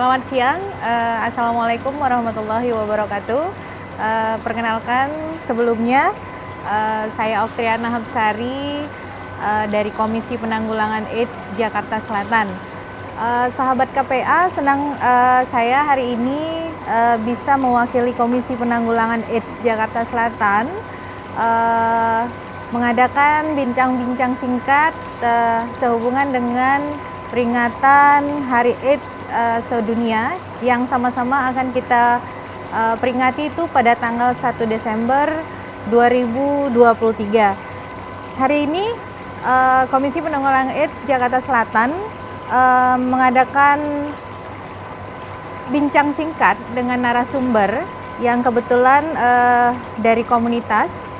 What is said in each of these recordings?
Selamat siang, Assalamualaikum warahmatullahi wabarakatuh. Perkenalkan sebelumnya, saya Oktriana Hapsari dari Komisi Penanggulangan AIDS Jakarta Selatan. Sahabat KPA, senang saya hari ini bisa mewakili Komisi Penanggulangan AIDS Jakarta Selatan mengadakan bincang-bincang singkat sehubungan dengan peringatan Hari AIDS sedunia yang sama-sama akan kita peringati itu pada tanggal 1 Desember 2023. Hari ini Komisi Penanggulangan AIDS Jakarta Selatan mengadakan bincang singkat dengan narasumber yang kebetulan dari komunitas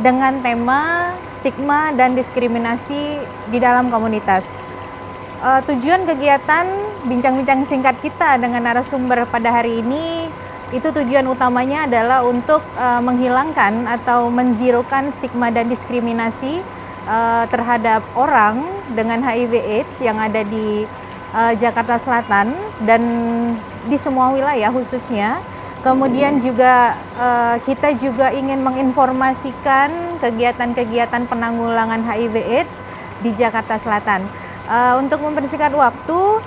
dengan tema stigma dan diskriminasi di dalam komunitas. Tujuan kegiatan bincang-bincang singkat kita dengan narasumber pada hari ini itu tujuan utamanya adalah untuk menghilangkan atau menzerokan stigma dan diskriminasi terhadap orang dengan HIV/AIDS yang ada di Jakarta Selatan dan di semua wilayah khususnya. Kemudian juga kita juga ingin menginformasikan kegiatan-kegiatan penanggulangan HIV/AIDS di Jakarta Selatan. Untuk mempersingkat waktu,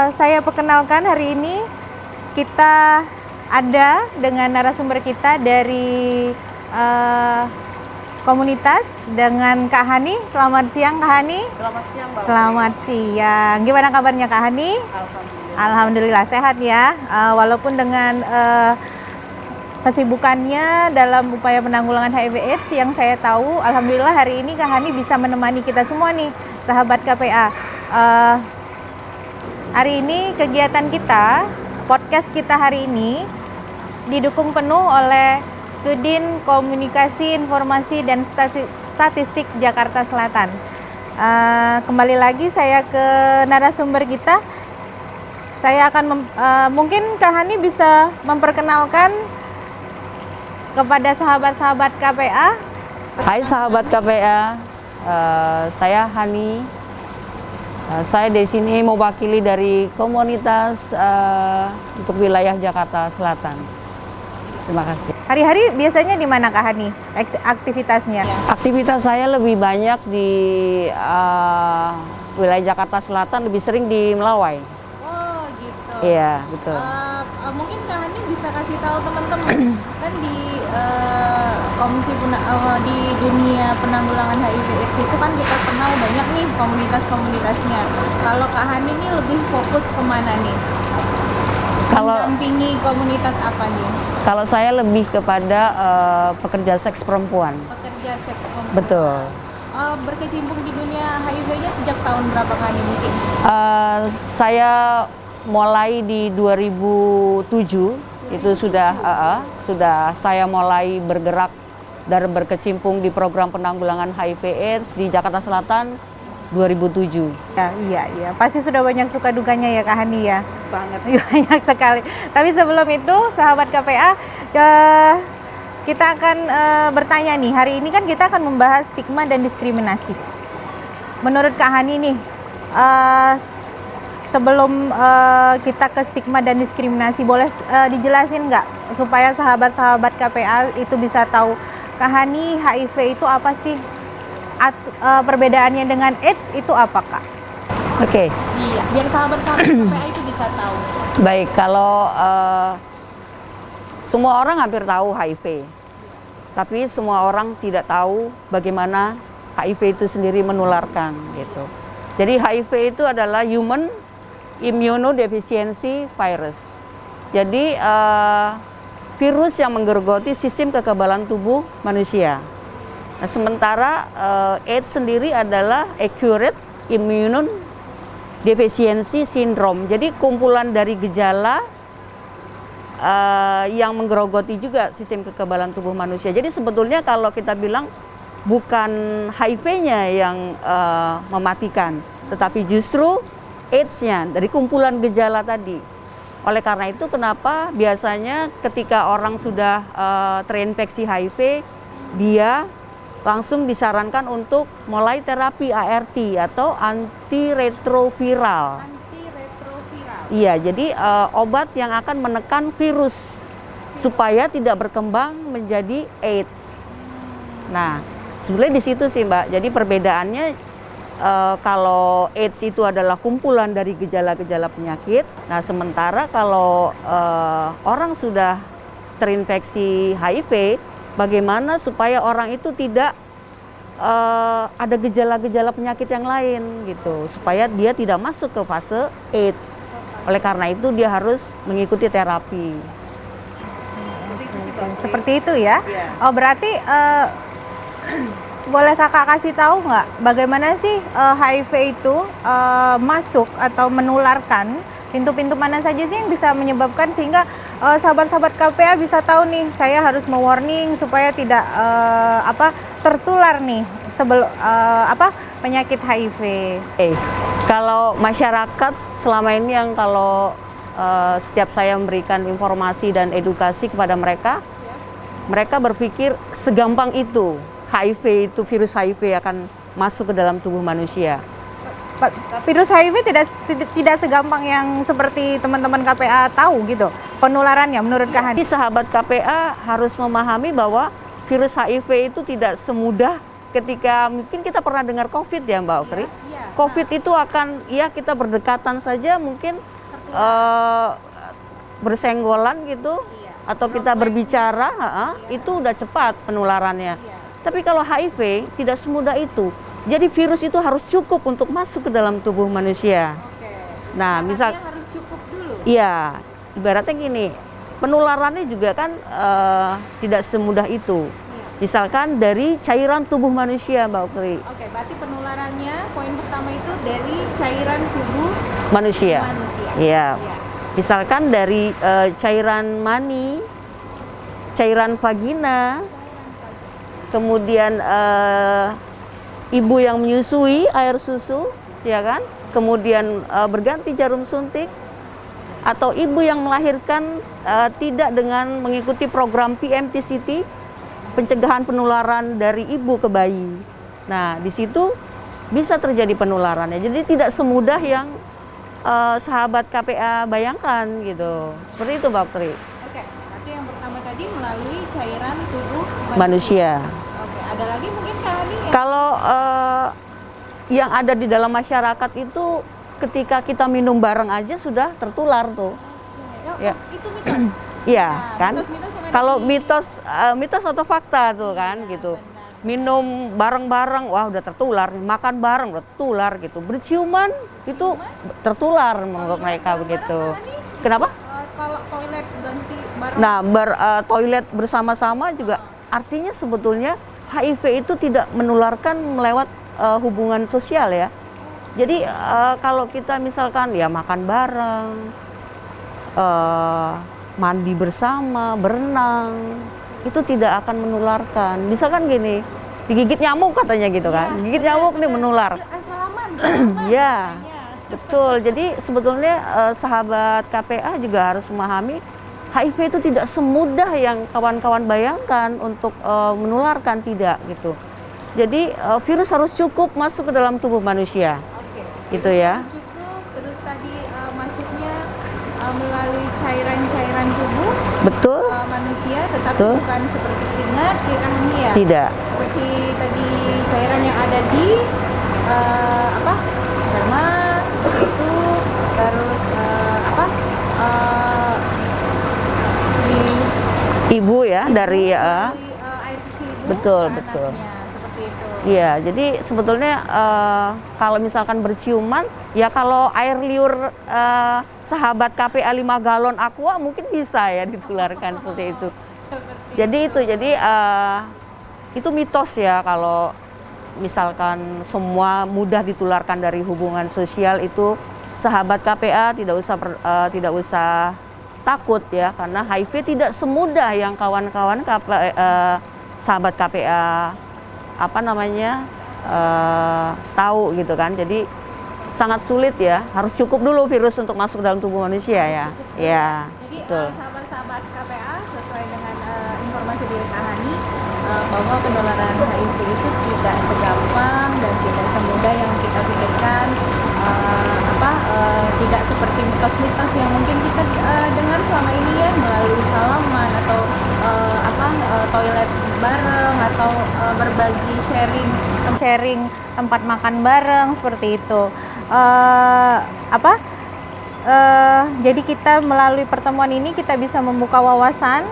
saya perkenalkan hari ini kita ada dengan narasumber kita dari komunitas dengan Kak Hani. Selamat siang Kak Hani. Selamat siang Mbak. Selamat siang. Gimana kabarnya Kak Hani? Alhamdulillah sehat ya. Walaupun dengan kesibukannya dalam upaya penanggulangan HIV/AIDS yang saya tahu, alhamdulillah hari ini Kak Hani bisa menemani kita semua nih, sahabat KPA. Hari ini kegiatan kita, podcast kita hari ini didukung penuh oleh Sudin Komunikasi Informasi dan Statistik Jakarta Selatan. Kembali lagi saya ke narasumber kita. Saya akan mungkin Kak Hani bisa memperkenalkan kepada sahabat-sahabat KPA. Hai sahabat KPA, saya Hani. Saya di sini mewakili dari komunitas untuk wilayah Jakarta Selatan. Terima kasih. Hari-hari biasanya di mana Kak Hani aktivitasnya? Aktivitas saya lebih banyak di wilayah Jakarta Selatan, lebih sering di Melawai. Oh gitu. Iya, betul. Mungkin Kak Hani bisa kasih tahu teman-teman kan di di dunia penanggulangan HIV/AIDS itu kan kita kenal banyak nih komunitas-komunitasnya. Kalau Kak Hani ini lebih fokus kemana nih? Mendampingi komunitas apa nih? Kalau saya lebih kepada pekerja seks perempuan. Pekerja seks perempuan. Betul. Berkecimpung di dunia HIV-nya sejak tahun berapa Kak Hani mungkin? Saya mulai di 2007 itu sudah saya mulai bergerak dan berkecimpung di program penanggulangan HIV/AIDS di Jakarta Selatan 2007. Ya, iya. Pasti sudah banyak suka dukanya ya Kak Hani ya? Banget. Banyak sekali. Tapi sebelum itu, sahabat KPA, kita akan bertanya nih. Hari ini kan kita akan membahas stigma dan diskriminasi. Menurut Kak Hani nih, sebelum kita ke stigma dan diskriminasi, boleh dijelasin nggak supaya sahabat-sahabat KPA itu bisa tahu Kak Hani, HIV itu apa sih? Perbedaannya dengan AIDS itu apa Kak? Oke. Iya, biar sahabat-sahabat KPA itu bisa tahu. Baik, kalau semua orang hampir tahu HIV, tapi semua orang tidak tahu bagaimana HIV itu sendiri menularkan gitu. Jadi HIV itu adalah Human Immunodeficiency Virus. Jadi virus yang menggerogoti sistem kekebalan tubuh manusia. Nah, sementara AIDS sendiri adalah Acute Immunodeficiency Syndrome. Jadi kumpulan dari gejala yang menggerogoti juga sistem kekebalan tubuh manusia. Jadi sebetulnya kalau kita bilang bukan HIV-nya yang mematikan, tetapi justru AIDS-nya dari kumpulan gejala tadi. Oleh karena itu kenapa biasanya ketika orang sudah terinfeksi HIV, dia langsung disarankan untuk mulai terapi ART atau antiretroviral. Antiretroviral. Iya, jadi obat yang akan menekan virus supaya tidak berkembang menjadi AIDS. Nah, sebenarnya di situ sih Mbak. Jadi perbedaannya kalau AIDS itu adalah kumpulan dari gejala-gejala penyakit. Nah, sementara kalau orang sudah terinfeksi HIV, bagaimana supaya orang itu tidak ada gejala-gejala penyakit yang lain gitu, supaya dia tidak masuk ke fase AIDS. Oleh karena itu dia harus mengikuti terapi. Seperti itu ya. Iya. Oh, berarti boleh kakak kasih tahu nggak bagaimana sih HIV itu masuk atau menularkan, pintu-pintu mana saja sih yang bisa menyebabkan sehingga sahabat-sahabat KPA bisa tahu nih, saya harus mewarning supaya tidak tertular nih sebelum penyakit HIV. Kalau masyarakat selama ini yang kalau setiap saya memberikan informasi dan edukasi kepada mereka, mereka berpikir segampang itu HIV itu, virus HIV akan masuk ke dalam tubuh manusia. Virus HIV tidak segampang yang seperti teman-teman KPA tahu gitu penularannya menurut Kak Hani. Jadi sahabat KPA harus memahami bahwa virus HIV itu tidak semudah ketika mungkin kita pernah dengar COVID ya Mbak Okri. COVID itu akan kita berdekatan saja mungkin bersenggolan gitu atau kita berbicara itu udah cepat penularannya. Tapi kalau HIV tidak semudah itu. Jadi virus itu harus cukup untuk masuk ke dalam tubuh manusia. Nah, misal harus cukup dulu. Iya, ibaratnya gini, penularannya juga kan tidak semudah itu. Misalkan dari cairan tubuh manusia, Mbak Okri. Oke, berarti penularannya poin pertama itu dari cairan tubuh Manusia. Iya. Misalkan dari cairan mani, cairan vagina, kemudian ibu yang menyusui air susu, ya kan? Kemudian berganti jarum suntik, atau ibu yang melahirkan tidak dengan mengikuti program PMTCT, pencegahan penularan dari ibu ke bayi. Nah, di situ bisa terjadi penularannya. Jadi tidak semudah yang sahabat KPA bayangkan gitu. Seperti itu, Mbak Okri. Oke, berarti yang pertama tadi melalui cairan tubuh Manusia. Oke, ada lagi mungkin Kak Hani yang Kalau yang ada di dalam masyarakat itu ketika kita minum bareng aja sudah tertular tuh. Ya. itu mitos. Iya, Nah, kan? mitos-mitos yang ada Kalau di- mitos atau fakta tuh kan gitu. Minum bareng-bareng, wah udah tertular. Makan bareng udah tertular gitu. Berciuman itu tertular menurut mereka begitu. Kenapa? Kalau toilet ganti bareng. Nah, toilet bersama-sama juga artinya sebetulnya HIV itu tidak menularkan melewat hubungan sosial ya. Jadi kalau kita misalkan ya makan bareng, mandi bersama, berenang, itu tidak akan menularkan. Misalkan gini, digigit nyamuk katanya gitu kan, gigit nyamuk nih menular. Salaman. Ya, betul. Jadi sebetulnya sahabat KPA juga harus memahami HIV itu tidak semudah yang kawan-kawan bayangkan untuk menularkan, tidak gitu. Jadi virus harus cukup masuk ke dalam tubuh manusia. Oke. Gitu ya. Harus cukup, terus tadi masuknya melalui cairan-cairan tubuh Betul? manusia, tetapi Betul. bukan seperti keringat ya kan Hani ya. Tidak. Seperti tadi cairan yang ada di sperma itu, terus di Ibu ya dari air susu ibu Betul, ke betul. anaknya, seperti itu. Iya, jadi sebetulnya kalau misalkan berciuman, ya kalau air liur sahabat KPA 5 galon aqua mungkin bisa ya ditularkan seperti itu. Jadi itu mitos ya kalau misalkan semua mudah ditularkan dari hubungan sosial itu sahabat KPA tidak usah takut ya, karena HIV tidak semudah yang kawan-kawan sahabat KPA tahu gitu kan. Jadi sangat sulit ya, harus cukup dulu virus untuk masuk dalam tubuh manusia ya. Ya, Jadi betul. sahabat-sahabat KPA sesuai dengan informasi dari Kak Hani bahwa penularan HIV itu tidak segampang dan tidak semudah yang kita pikirkan. tidak seperti mitos-mitos yang mungkin kita dengar selama ini ya, melalui salaman atau toilet bareng atau berbagi sharing tempat makan bareng seperti itu. Jadi kita melalui pertemuan ini kita bisa membuka wawasan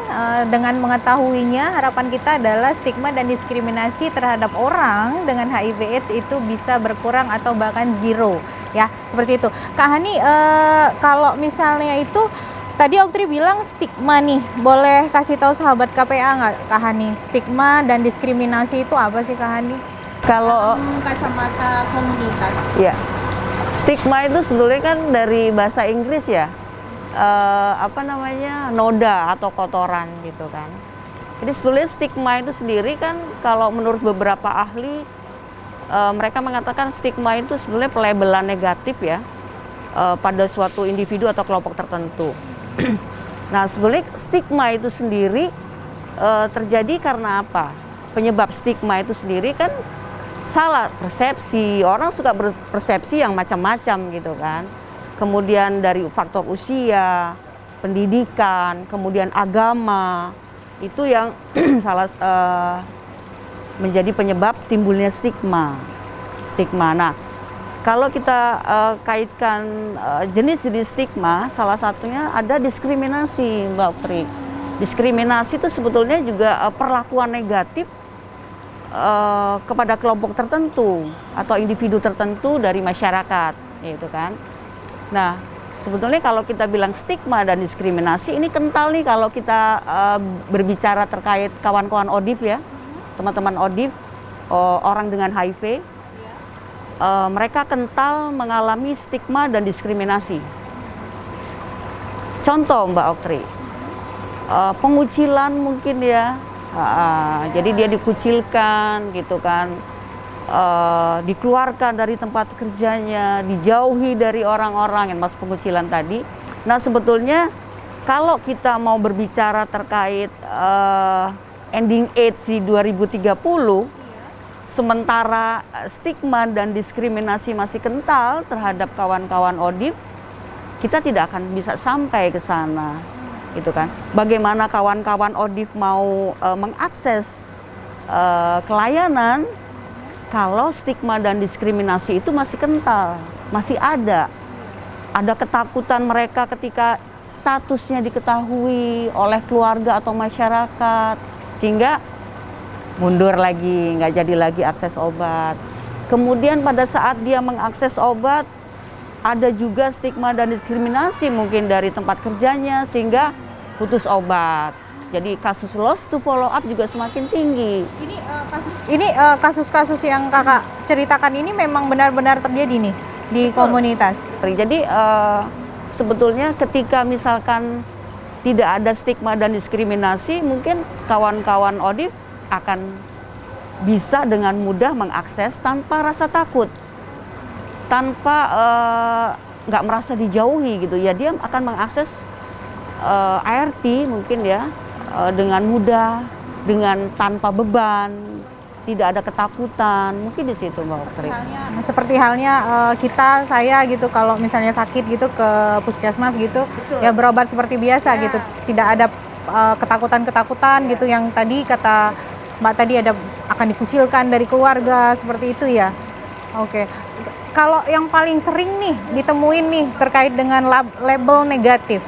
dengan mengetahuinya. Harapan kita adalah stigma dan diskriminasi terhadap orang dengan HIV/AIDS itu bisa berkurang atau bahkan zero, ya seperti itu. Kak Hani, kalau misalnya itu tadi Oktri bilang stigma nih, boleh kasih tahu sahabat KPA nggak, Kak Hani? Stigma dan diskriminasi itu apa sih, Kak Hani? Kalau Kacamata komunitas. ya, stigma itu sebetulnya kan dari bahasa Inggris ya, noda atau kotoran gitu kan. Jadi sebetulnya stigma itu sendiri kan kalau menurut beberapa ahli, mereka mengatakan stigma itu sebetulnya pelabelan negatif ya pada suatu individu atau kelompok tertentu. Nah sebetulnya stigma itu sendiri terjadi karena apa? Penyebab stigma itu sendiri kan salah persepsi, orang suka berpersepsi yang macam-macam gitu kan. Kemudian dari faktor usia, pendidikan, kemudian agama, itu yang menjadi penyebab timbulnya stigma. Nah, kalau kita kaitkan jenis-jenis stigma, salah satunya ada diskriminasi, Mbak Oktri. Diskriminasi itu sebetulnya juga perlakuan negatif kepada kelompok tertentu atau individu tertentu dari masyarakat, gitu kan. Nah, sebetulnya kalau kita bilang stigma dan diskriminasi ini kental nih kalau kita berbicara terkait kawan-kawan ODIF ya, teman-teman ODIF, orang dengan HIV, mereka kental mengalami stigma dan diskriminasi. Contoh Mbak Oktri, pengucilan mungkin ya. Jadi dia dikucilkan gitu kan, dikeluarkan dari tempat kerjanya, dijauhi dari orang-orang yang masuk pengucilan tadi. Nah sebetulnya kalau kita mau berbicara terkait ending AIDS di 2030, sementara stigma dan diskriminasi masih kental terhadap kawan-kawan ODIF, kita tidak akan bisa sampai ke sana. Gitu kan. Bagaimana kawan-kawan ODIF mau mengakses kelayanan kalau stigma dan diskriminasi itu masih kental, masih ada. Ada ketakutan mereka ketika statusnya diketahui oleh keluarga atau masyarakat, sehingga mundur lagi, nggak jadi lagi akses obat. Kemudian pada saat dia mengakses obat, ada juga stigma dan diskriminasi mungkin dari tempat kerjanya, sehingga putus obat. Jadi kasus loss to follow up juga semakin tinggi. Ini kasus-kasus yang kakak ceritakan ini memang benar-benar terjadi nih di komunitas. Jadi sebetulnya ketika misalkan tidak ada stigma dan diskriminasi, mungkin kawan-kawan ODIF akan bisa dengan mudah mengakses tanpa rasa takut, tanpa nggak merasa dijauhi gitu ya. Dia akan mengakses ART mungkin ya dengan mudah, dengan tanpa beban, tidak ada ketakutan, mungkin di situ Mbak Oktri. Seperti halnya saya gitu, kalau misalnya sakit gitu ke puskesmas gitu, betul, ya berobat seperti biasa gitu, tidak ada ketakutan gitu yang tadi kata Mbak tadi ada akan dikucilkan dari keluarga seperti itu ya. Oke. Kalau yang paling sering nih ditemuin nih terkait dengan label negatif.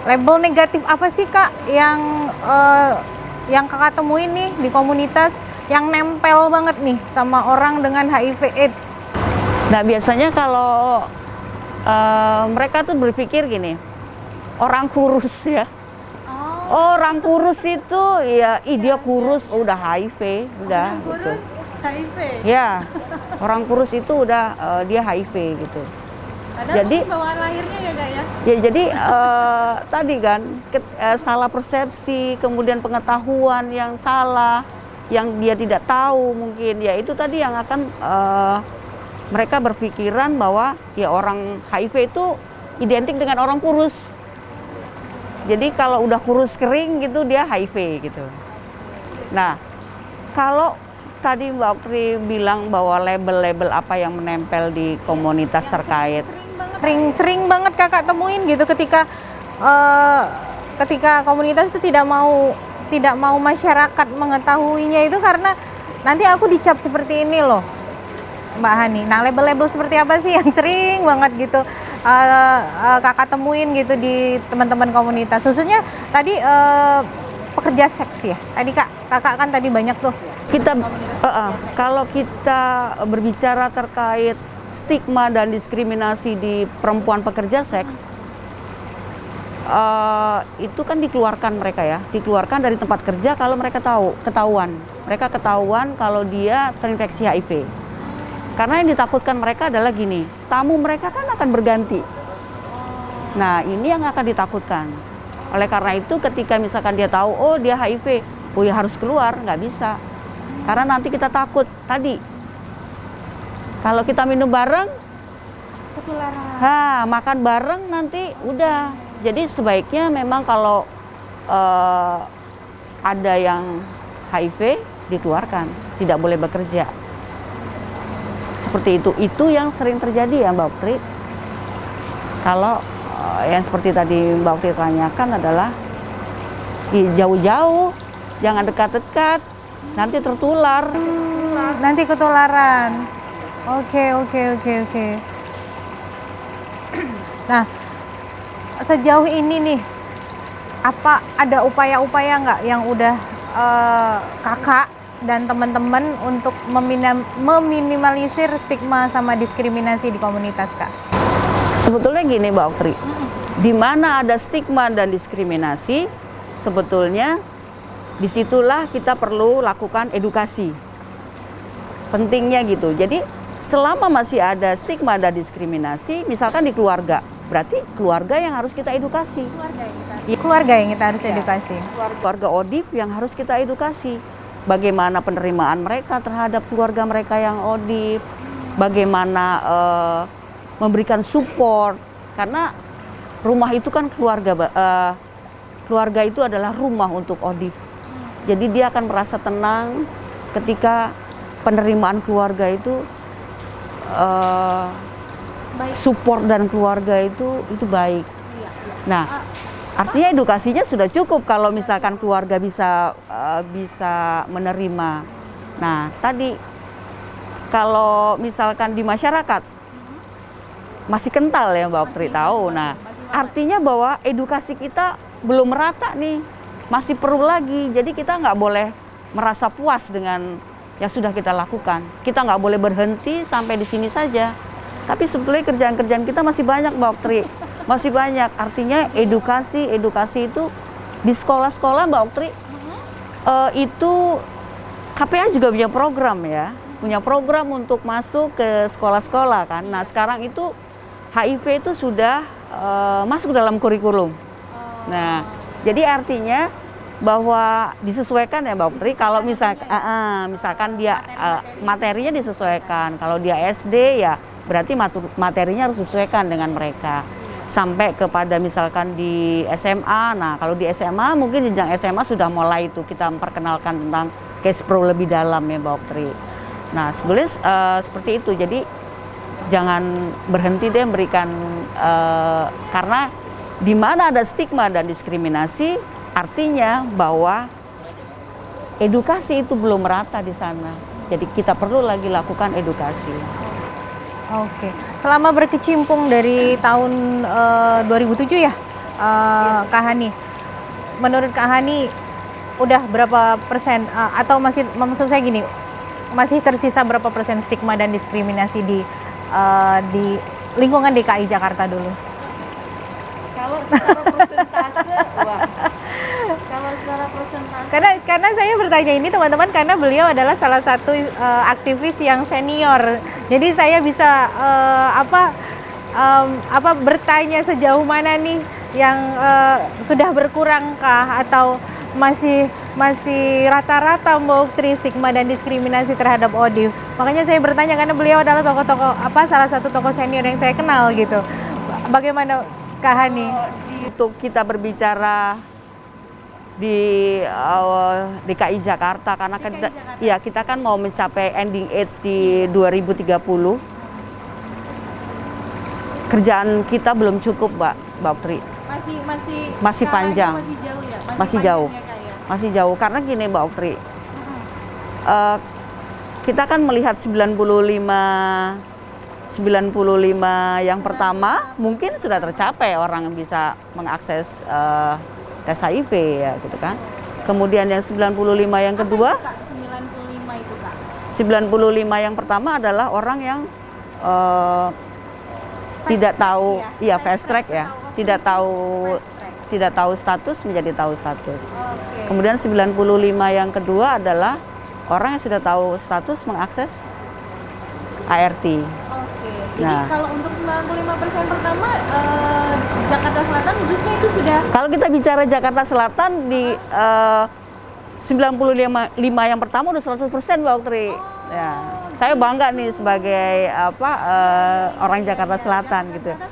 Label negatif apa sih Kak yang Kakak temuin nih di komunitas yang nempel banget nih sama orang dengan HIV/AIDS? Nah biasanya kalau mereka tuh berpikir gini, orang kurus ya. Oh, orang kurus itu ya, dia kurus, udah HIV, udah orang kurus, gitu. HIV. Ya, orang kurus itu udah dia HIV gitu. Jadi bawaan lahirnya ya Kak ya? Ya jadi tadi kan salah persepsi, kemudian pengetahuan yang salah, yang dia tidak tahu mungkin, ya itu tadi yang akan mereka berpikiran bahwa ya orang HIV itu identik dengan orang kurus. Jadi kalau udah kurus kering gitu dia HIV gitu. Nah kalau tadi Mbak Oktri bilang bahwa label-label apa yang menempel di komunitas terkait Sering banget kakak temuin gitu ketika komunitas itu tidak mau masyarakat mengetahuinya itu karena nanti aku dicap seperti ini loh, Mbak Hani. Nah, label-label seperti apa sih yang sering banget gitu kakak temuin gitu di teman-teman komunitas, khususnya tadi pekerja seks ya. Tadi kakak kan tadi banyak tuh. Kalau kita berbicara terkait stigma dan diskriminasi di perempuan pekerja seks, itu kan dikeluarkan mereka ya, dikeluarkan dari tempat kerja kalau mereka mereka ketahuan kalau dia terinfeksi HIV. Karena yang ditakutkan mereka adalah gini, tamu mereka kan akan berganti. Nah, ini yang akan ditakutkan. Oleh karena itu ketika misalkan dia tahu, oh dia HIV, oh ya harus keluar, nggak bisa. Karena nanti kita takut tadi, kalau kita minum bareng, Ketularan. makan bareng nanti udah. Jadi sebaiknya memang kalau ada yang HIV dikeluarkan, tidak boleh bekerja. Seperti itu yang sering terjadi ya Mbak Oktri. Kalau yang seperti tadi Mbak Oktri tanyakan adalah jauh-jauh, jangan dekat-dekat, nanti tertular. Nanti ketularan. Oke. Nah, sejauh ini nih, apa ada upaya-upaya nggak yang udah kakak dan teman-teman untuk meminimalisir stigma sama diskriminasi di komunitas, Kak? Sebetulnya gini Mbak Oktri, di mana ada stigma dan diskriminasi, sebetulnya disitulah kita perlu lakukan edukasi. Pentingnya gitu. Jadi selama masih ada stigma dan diskriminasi, misalkan di keluarga, berarti keluarga yang harus kita edukasi. Keluarga yang kita harus edukasi. Keluarga ODIF yang harus kita edukasi. Bagaimana penerimaan mereka terhadap keluarga mereka yang ODIF, bagaimana memberikan support, karena rumah itu kan keluarga itu adalah rumah untuk ODIF. Jadi dia akan merasa tenang ketika penerimaan keluarga itu support dan keluarga itu baik. Nah, artinya edukasinya sudah cukup kalau misalkan keluarga bisa menerima. Nah, tadi kalau misalkan di masyarakat masih kental ya Mbak Oktri tahu. Nah, artinya bahwa edukasi kita belum merata nih, masih perlu lagi. Jadi kita nggak boleh merasa puas dengan yang sudah kita lakukan. Kita nggak boleh berhenti sampai di sini saja. Tapi sebetulnya kerjaan-kerjaan kita masih banyak Mbak Oktri, masih banyak. Artinya edukasi itu di sekolah-sekolah Mbak Oktri, itu KPA juga punya program ya, punya program untuk masuk ke sekolah-sekolah kan. Nah sekarang itu HIV itu sudah masuk dalam kurikulum. Nah jadi artinya bahwa disesuaikan ya Mbak Oktri, kalau misalkan dia materinya disesuaikan, kalau dia SD ya berarti materinya harus disesuaikan dengan mereka. Sampai kepada misalkan di SMA, nah kalau di SMA mungkin jenjang SMA sudah mulai itu kita memperkenalkan tentang case pro lebih dalam ya Mbak Oktri. Nah sebenarnya seperti itu, jadi jangan berhenti deh memberikan, karena di mana ada stigma dan diskriminasi, artinya bahwa edukasi itu belum merata di sana. Jadi kita perlu lagi lakukan edukasi. Oke, selama berkecimpung dari tahun 2007 ya, Kak Hani. Menurut Kak Hani, udah berapa persen atau maksud saya gini, masih tersisa berapa persen stigma dan diskriminasi di lingkungan DKI Jakarta dulu? Kalau secara persentase, kalau secara persentase. Karena saya bertanya ini teman-teman karena beliau adalah salah satu aktivis yang senior. Jadi saya bisa bertanya sejauh mana nih yang sudah berkurangkah atau masih rata-rata Mbak Oktri stigma dan diskriminasi terhadap ODIF. Makanya saya bertanya karena beliau adalah salah satu tokoh senior yang saya kenal gitu. Bagaimana Kak Hani? Untuk kita berbicara di DKI Jakarta, karena kita kan mau mencapai ending AIDS di 2030. kerjaan kita belum cukup, Mbak Oktri. Masih ke arahnya panjang. Masih jauh ya. Masih panjang jauh. ya, Kak, ya? Masih jauh karena gini Mbak Oktri. Kita kan melihat 95 yang pertama mungkin sudah tercapai, orang bisa mengakses tes HIV ya gitu kan. Kemudian yang 95 yang kedua, Apa itu, Kak? 95 itu, Kak. 95 yang pertama adalah orang yang tidak tahu, iya fast track ya, tidak tahu status menjadi tahu status. Oke. Kemudian 95 yang kedua adalah orang yang sudah tahu status mengakses ART. Oke. Jadi Nah. kalau untuk 95% pertama Jakarta Selatan khususnya itu sudah Kalau kita bicara Jakarta Selatan di 95 yang pertama udah 100% Mbak Oktri. Ya, saya bangga nih sebagai orang Jakarta Selatan gitu. Jakarta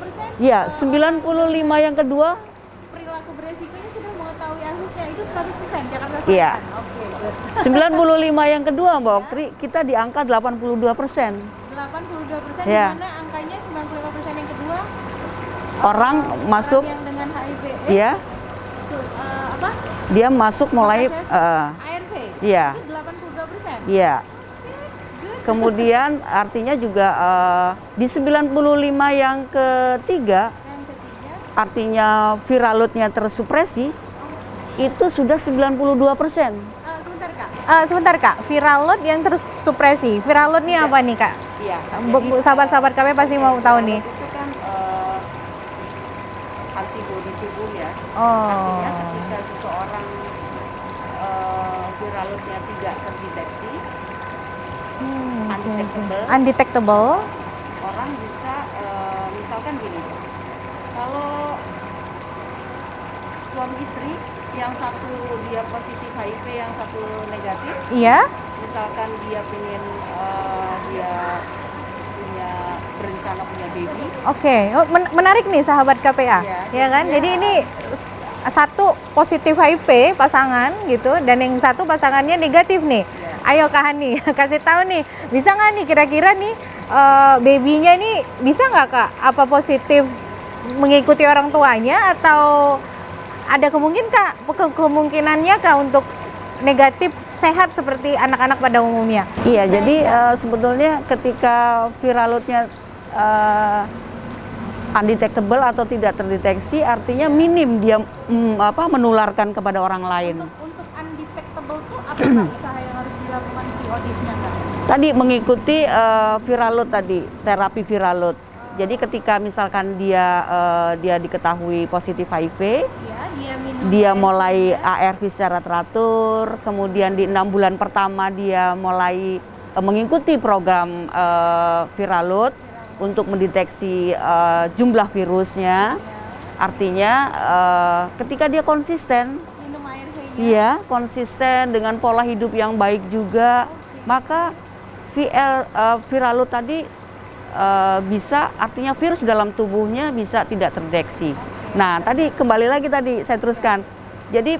95%. Iya, 95 yang kedua. Perilaku beresikonya sudah mengetahui aksesnya itu 100% Jakarta Selatan. Iya. Oke, good. 95 yang kedua Mbak Oktri, kita di angka 82%. 82% Iya. di mana angkanya 95% yang kedua Orang masuk, yang dengan HIV AIDS. Iya. Apa? dia masuk mulai, Mengakses ARV. iya. Itu 82%. iya. Kemudian artinya juga di 95 yang ketiga, Yang ketiga, artinya viral load-nya tersupresi, itu sudah 92%. sebentar Kak, viral load yang terus supresi. Viral load ini apa nih Kak? Iya. Sahabat-sahabat kami pasti mau tahu nih. Itu kan antibodi tubuh ya. Oh. Artinya ketika seseorang viral load-nya tidak terdeteksi, undetectable, Undetectable. orang bisa misalkan gini, kalau suami istri yang satu dia positif HIV, yang satu negatif, Iya. misalkan dia pengen dia punya berencana punya baby, Oke. Oh, menarik nih sahabat KPA. Iya, Ya kan? iya. Jadi ini satu positif HIV pasangan gitu dan yang satu pasangannya negatif nih. Ayo Kak Hani, kasih tahu nih, bisa nggak nih kira-kira nih babynya nih bisa nggak Kak apa positif mengikuti orang tuanya atau ada kemungkinannya Kak untuk negatif sehat seperti anak-anak pada umumnya? Iya, jadi sebetulnya ketika viral load-nya undetectable atau tidak terdeteksi, artinya minim dia menularkan kepada orang lain. Untuk undetectable tuh apa Kak usaha yang harus dilakukan si ODIF-nya Kak? Tadi mengikuti viral load tadi, terapi viral load. Jadi ketika misalkan dia diketahui positif HIV, Ya, dia minum dia air mulai juga. ARV secara teratur, kemudian di 6 bulan pertama dia mulai mengikuti program viral load untuk mendeteksi jumlah virusnya. Artinya ketika dia konsisten, minum ARV-nya. iya konsisten dengan pola hidup yang baik juga, maka viral load tadi bisa, artinya virus dalam tubuhnya bisa tidak terdeteksi. Nah, tadi kembali lagi tadi saya teruskan. Jadi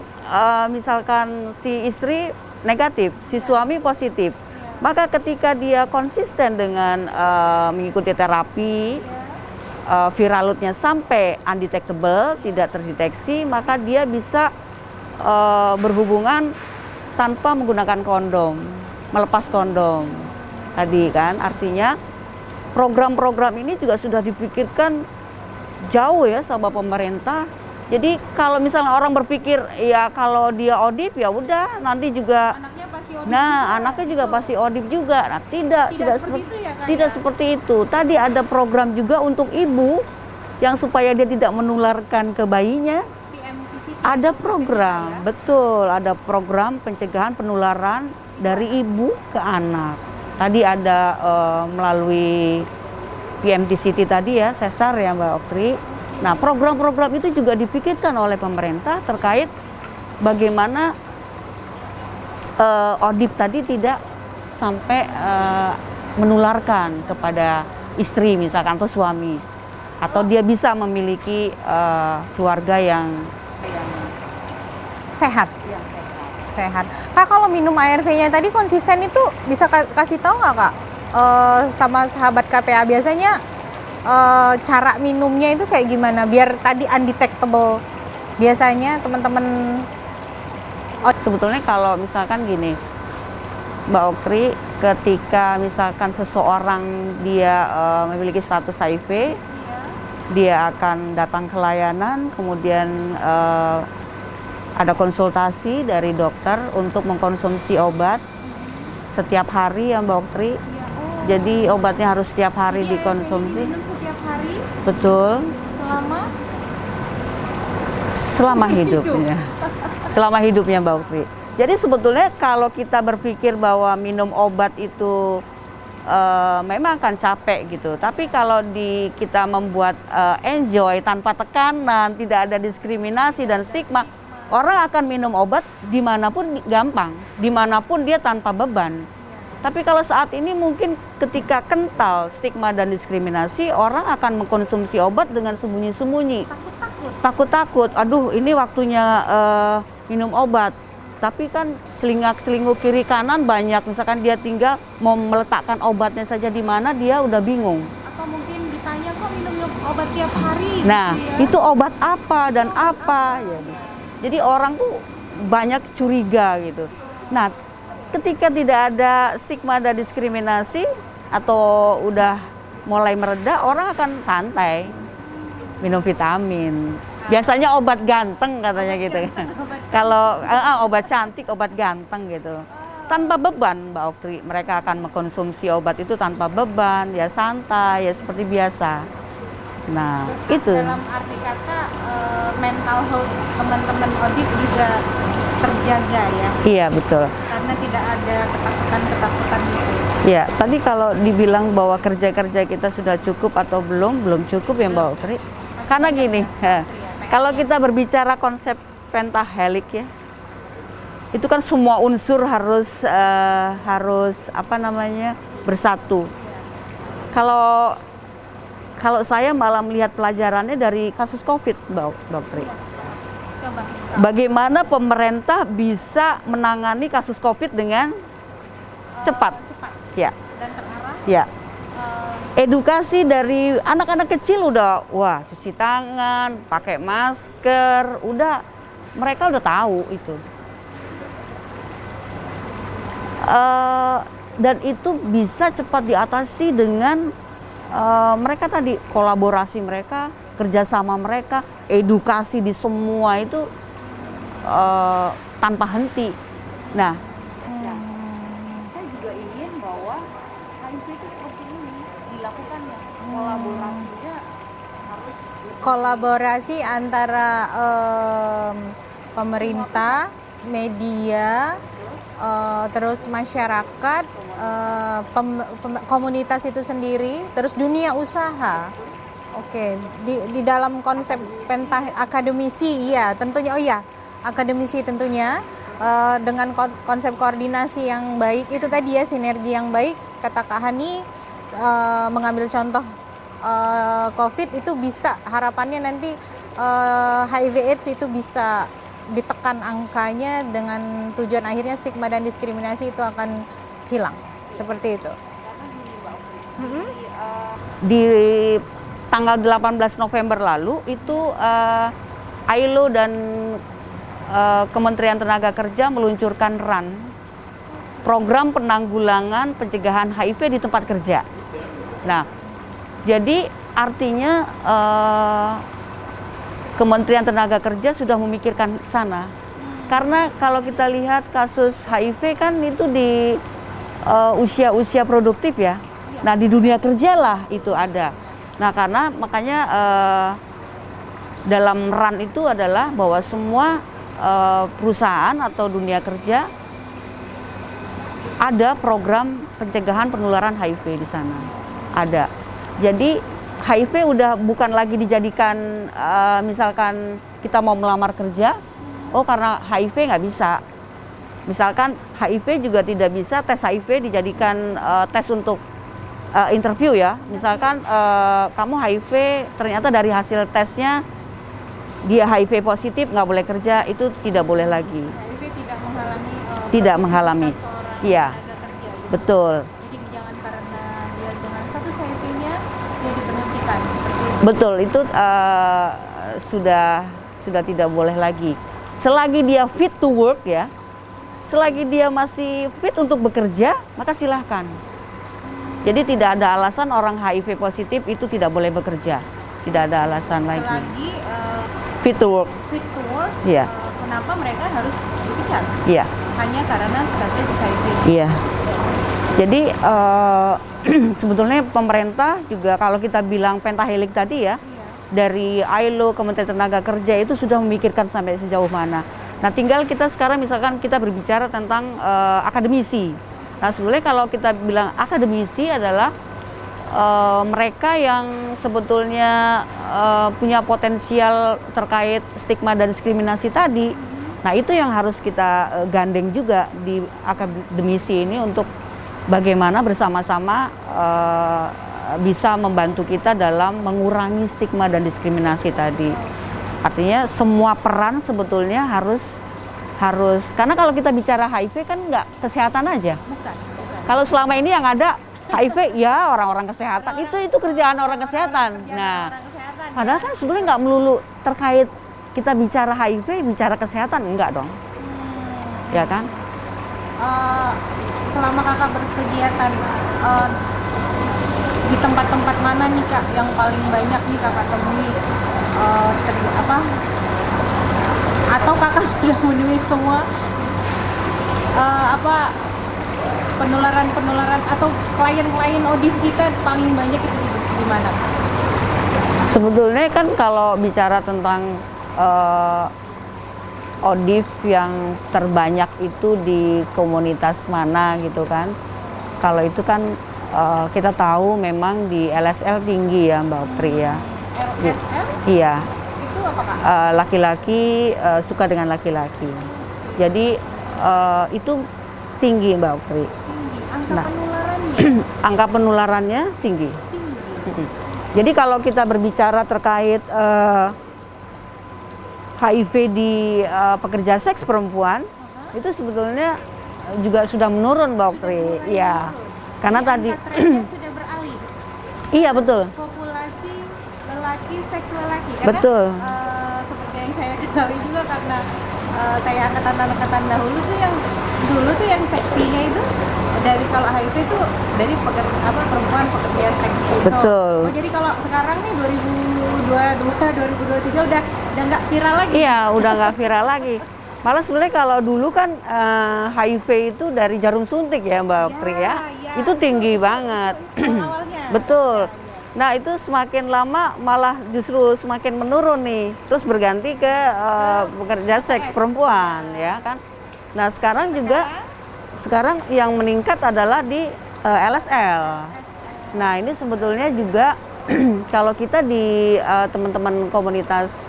misalkan si istri negatif, si suami positif, maka ketika dia konsisten dengan mengikuti terapi, viral load-nya sampai undetectable, tidak terdeteksi, maka dia bisa berhubungan tanpa menggunakan kondom, melepas kondom. Tadi kan artinya program-program ini juga sudah dipikirkan jauh ya sama pemerintah. Jadi kalau misalnya orang berpikir ya kalau dia ODIF ya udah nanti juga Anaknya pasti ODIF. nah juga, anaknya juga gitu. pasti ODIF juga. Nah, tidak seperti itu ya, Kak, tidak ya? seperti itu. Tadi ada program juga untuk ibu yang supaya dia tidak menularkan ke bayinya. PMTCT Ada itu program, ya? betul, ada program pencegahan penularan dari ibu ke anak. Tadi ada melalui PMTCT tadi ya, sesar ya Mbak Oktri. Nah, program-program itu juga dipikirkan oleh pemerintah terkait bagaimana ODIF tadi tidak sampai menularkan kepada istri misalkan atau suami, atau dia bisa memiliki keluarga yang Sehat. Sehat. Kak, kalau minum ARV-nya tadi konsisten itu bisa kasih tahu nggak Kak sama sahabat KPA biasanya cara minumnya itu kayak gimana biar tadi undetectable? Biasanya teman-teman Sebetulnya kalau misalkan gini, Mbak Oktri, ketika misalkan seseorang dia memiliki status HIV, dia akan datang ke layanan, kemudian ada konsultasi dari dokter untuk mengkonsumsi obat setiap hari ya Mbak Oktri. Jadi obatnya harus setiap hari dikonsumsi. minum setiap hari Betul. Selama hidupnya. Selama hidupnya Mbak Oktri. Jadi sebetulnya kalau kita berpikir bahwa minum obat itu memang akan capek gitu. Tapi kalau kita membuat enjoy tanpa tekanan, tidak ada diskriminasi dan stigma, orang akan minum obat dimanapun gampang, dimanapun dia tanpa beban. Tapi kalau saat ini mungkin ketika kental stigma dan diskriminasi, orang akan mengkonsumsi obat dengan sembunyi-sembunyi. Takut-takut, aduh ini waktunya minum obat. Tapi kan celingak-celinguk kiri kanan banyak, misalkan dia tinggal mau meletakkan obatnya saja di mana, dia udah bingung. Atau mungkin ditanya kok minum obat tiap hari. Nah, gitu ya? itu obat apa dan apa ya. Jadi orang tuh banyak curiga gitu. Nah, ketika tidak ada stigma dan diskriminasi atau udah mulai mereda, orang akan santai minum vitamin. Biasanya obat ganteng katanya gitu. Kalau obat cantik, obat ganteng gitu. Tanpa beban Mbak Oktri, mereka akan mengkonsumsi obat itu tanpa beban, ya santai, ya seperti biasa. Nah, itu. Dalam arti kata mental health teman-teman ODIF juga terjaga ya. Iya, betul. Karena tidak ada ketakutan-ketakutan gitu. Ya, tadi kalau dibilang bahwa kerja-kerja kita sudah cukup atau belum cukup ya Mbak Oktri. Karena gini, kalau kita berbicara konsep pentahelik ya, itu kan semua unsur harus bersatu. Kalau saya malah melihat pelajarannya dari kasus COVID, Mbak Oktri. Coba. Bagaimana pemerintah bisa menangani kasus COVID dengan cepat. Ya. Dan terarah. Ya. Edukasi dari anak-anak kecil udah, wah cuci tangan, pakai masker, mereka udah tahu itu. Dan itu bisa cepat diatasi dengan mereka tadi, kolaborasi mereka, kerjasama mereka, edukasi di semua itu tanpa henti. Nah, saya juga ingin bahwa HIV itu seperti ini dilakukannya, kolaborasinya harus Kolaborasi antara pemerintah, media, terus masyarakat, komunitas itu sendiri, terus dunia usaha. Oke, di dalam konsep akademisi, iya tentunya, akademisi tentunya dengan konsep koordinasi yang baik itu tadi ya, sinergi yang baik, kata Kak Hani, mengambil contoh COVID itu bisa, harapannya nanti HIV/AIDS itu bisa ditekan angkanya dengan tujuan akhirnya stigma dan diskriminasi itu akan hilang, seperti itu. Karena gini Mbak Oktri, di tanggal 18 November lalu itu ILO dan Kementerian Tenaga Kerja meluncurkan RAN, program penanggulangan pencegahan HIV di tempat kerja. Nah, jadi artinya Kementerian Tenaga Kerja sudah memikirkan sana. Karena kalau kita lihat kasus HIV kan itu di usia-usia produktif ya. Nah, di dunia kerja lah itu ada. Nah, karena makanya dalam RAN itu adalah bahwa semua perusahaan atau dunia kerja ada program pencegahan penularan HIV di sana. Ada. Jadi HIV udah bukan lagi dijadikan misalkan kita mau melamar kerja, oh karena HIV nggak bisa. Misalkan HIV juga tidak bisa tes HIV dijadikan tes untuk interview ya. Misalkan kamu HIV ternyata dari hasil tesnya dia HIV positif, nggak boleh kerja, itu tidak boleh lagi. HIV tidak menghalangi Tidak menghalangi. seorang Iya. tenaga kerja gitu. Betul. Jadi jangan karena dia dengan status HIV-nya dia diberhentikan seperti itu. Betul, itu sudah tidak boleh lagi. Selagi dia fit to work ya, selagi dia masih fit untuk bekerja, maka silahkan. Jadi tidak ada alasan orang HIV positif itu tidak boleh bekerja. Tidak ada alasan lagi. Selagi Fit to work. fit to work, Iya. Kenapa mereka harus dipecat? Iya. Hanya karena status HIV. Iya. Jadi sebetulnya pemerintah juga kalau kita bilang pentahelik tadi ya, dari ILO, Kementerian Tenaga Kerja itu sudah memikirkan sampai sejauh mana. Nah, tinggal kita sekarang misalkan kita berbicara tentang akademisi. Nah, sebenarnya kalau kita bilang akademisi adalah mereka yang sebetulnya punya potensial terkait stigma dan diskriminasi tadi. Nah, itu yang harus kita gandeng juga di akademisi ini untuk bagaimana bersama-sama bisa membantu kita dalam mengurangi stigma dan diskriminasi tadi. Artinya semua peran sebetulnya harus karena kalau kita bicara HIV kan nggak kesehatan aja. Bukan. Kalau selama ini yang ada HIV ya orang-orang kesehatan, itu kerjaan orang kesehatan. Nah, Orang kesehatan, padahal kan sebenarnya nggak melulu terkait kita bicara HIV, bicara kesehatan, enggak dong. Ya kan? Selama kakak berkegiatan di tempat-tempat mana nih kak yang paling banyak nih kakak temui atau kakak sudah menemui semua penularan atau klien-klien ODIF kita paling banyak itu di mana? Sebetulnya kan kalau bicara tentang ODIF yang terbanyak itu di komunitas mana gitu kan. Kalau itu kan kita tahu memang di LSL tinggi ya Mbak Oktri ya. LSL? Iya. Itu apa kak? Laki-laki suka dengan laki-laki. Jadi itu tinggi Mbak Oktri. Angka Nah. penularannya? Angka penularannya tinggi. Jadi kalau kita berbicara terkait HIV di pekerja seks perempuan, itu sebetulnya juga sudah menurun Mbak Oktri. Iya. Karena tadi trennya sudah beralih. iya betul. Populasi lelaki, seks lelaki. Karena, Betul. seperti yang saya ketahui juga karena saya angkatan dulu tuh yang seksinya itu dari kalau HIV itu dari perempuan pekerja seks. Betul. Oh, jadi kalau sekarang nih 2022 2023 udah nggak viral lagi. Iya, udah nggak viral lagi. Malah sebenarnya kalau dulu kan HIV itu dari jarum suntik ya Mbak Oktri ya. Itu tinggi banget. Awalnya. Betul. Nah, itu semakin lama malah justru semakin menurun nih. Terus berganti ke pekerja seks perempuan ya kan. Nah, sekarang yang meningkat adalah di LSL. Nah, ini sebetulnya juga kalau kita di teman-teman komunitas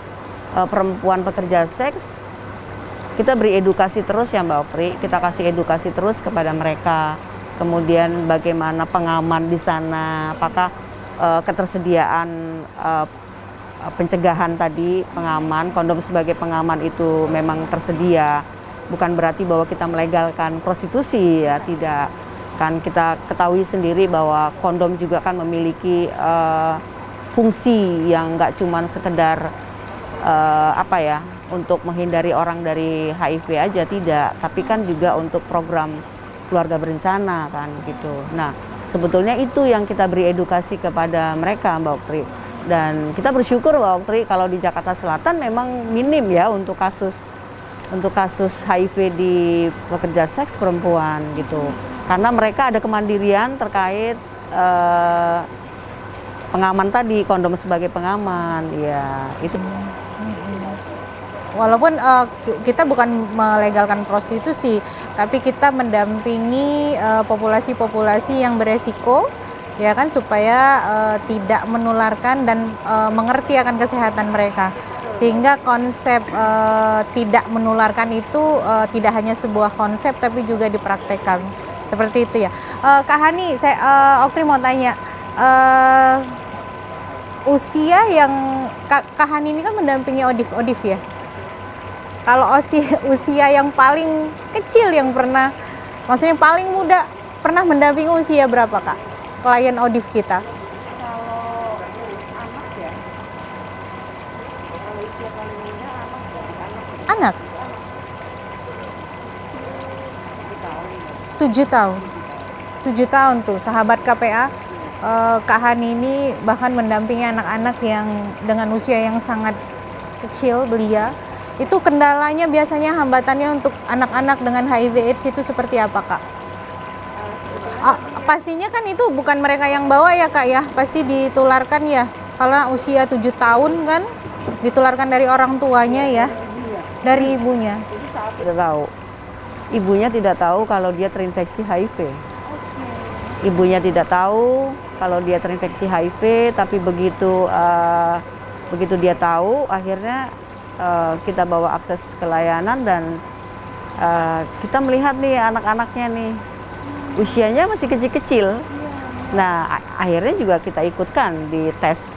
perempuan pekerja seks, kita beri edukasi terus ya Mbak Oktri. Kita kasih edukasi terus kepada mereka. Kemudian bagaimana pengaman di sana, apakah ketersediaan pencegahan tadi, pengaman, kondom sebagai pengaman itu memang tersedia. Bukan berarti bahwa kita melegalkan prostitusi ya, tidak. Kan kita ketahui sendiri bahwa kondom juga kan memiliki fungsi yang nggak cuma sekedar untuk menghindari orang dari HIV aja, tidak, tapi kan juga untuk program keluarga berencana kan gitu. Nah, sebetulnya itu yang kita beri edukasi kepada mereka Mbak Oktri. Dan kita bersyukur Mbak Oktri kalau di Jakarta Selatan memang minim ya untuk kasus HIV di pekerja seks perempuan gitu. Karena mereka ada kemandirian terkait pengaman tadi, kondom sebagai pengaman, ya itu. Walaupun kita bukan melegalkan prostitusi, tapi kita mendampingi populasi-populasi yang beresiko, ya kan, supaya tidak menularkan dan mengerti akan kesehatan mereka. Sehingga konsep tidak menularkan itu tidak hanya sebuah konsep, tapi juga dipraktekkan. Seperti itu ya. Kak Hani, Oktri mau tanya, usia yang Kak Hani ini kan mendampingi ODIF ya? Kalau usia yang paling kecil yang pernah, maksudnya paling muda, pernah mendampingi usia berapa Kak? Klien ODIF kita? Kalau Anak? 7 tahun. 7 tahun tuh sahabat KPA. Kak Hani ini bahkan mendampingi anak-anak yang dengan usia yang sangat kecil belia. Itu kendalanya biasanya hambatannya untuk anak-anak dengan HIV AIDS itu seperti apa, Kak? Pastinya kan itu bukan mereka yang bawa ya, Kak ya. Pasti ditularkan ya. Kalau usia 7 tahun kan ditularkan dari orang tuanya ya. Dari ibunya. Jadi saat tidak tahu. Ibunya tidak tahu kalau dia terinfeksi HIV. Ibunya tidak tahu kalau dia terinfeksi HIV, tapi begitu dia tahu, akhirnya kita bawa akses ke layanan dan kita melihat nih anak-anaknya nih usianya masih kecil-kecil. Nah, akhirnya juga kita ikutkan di tes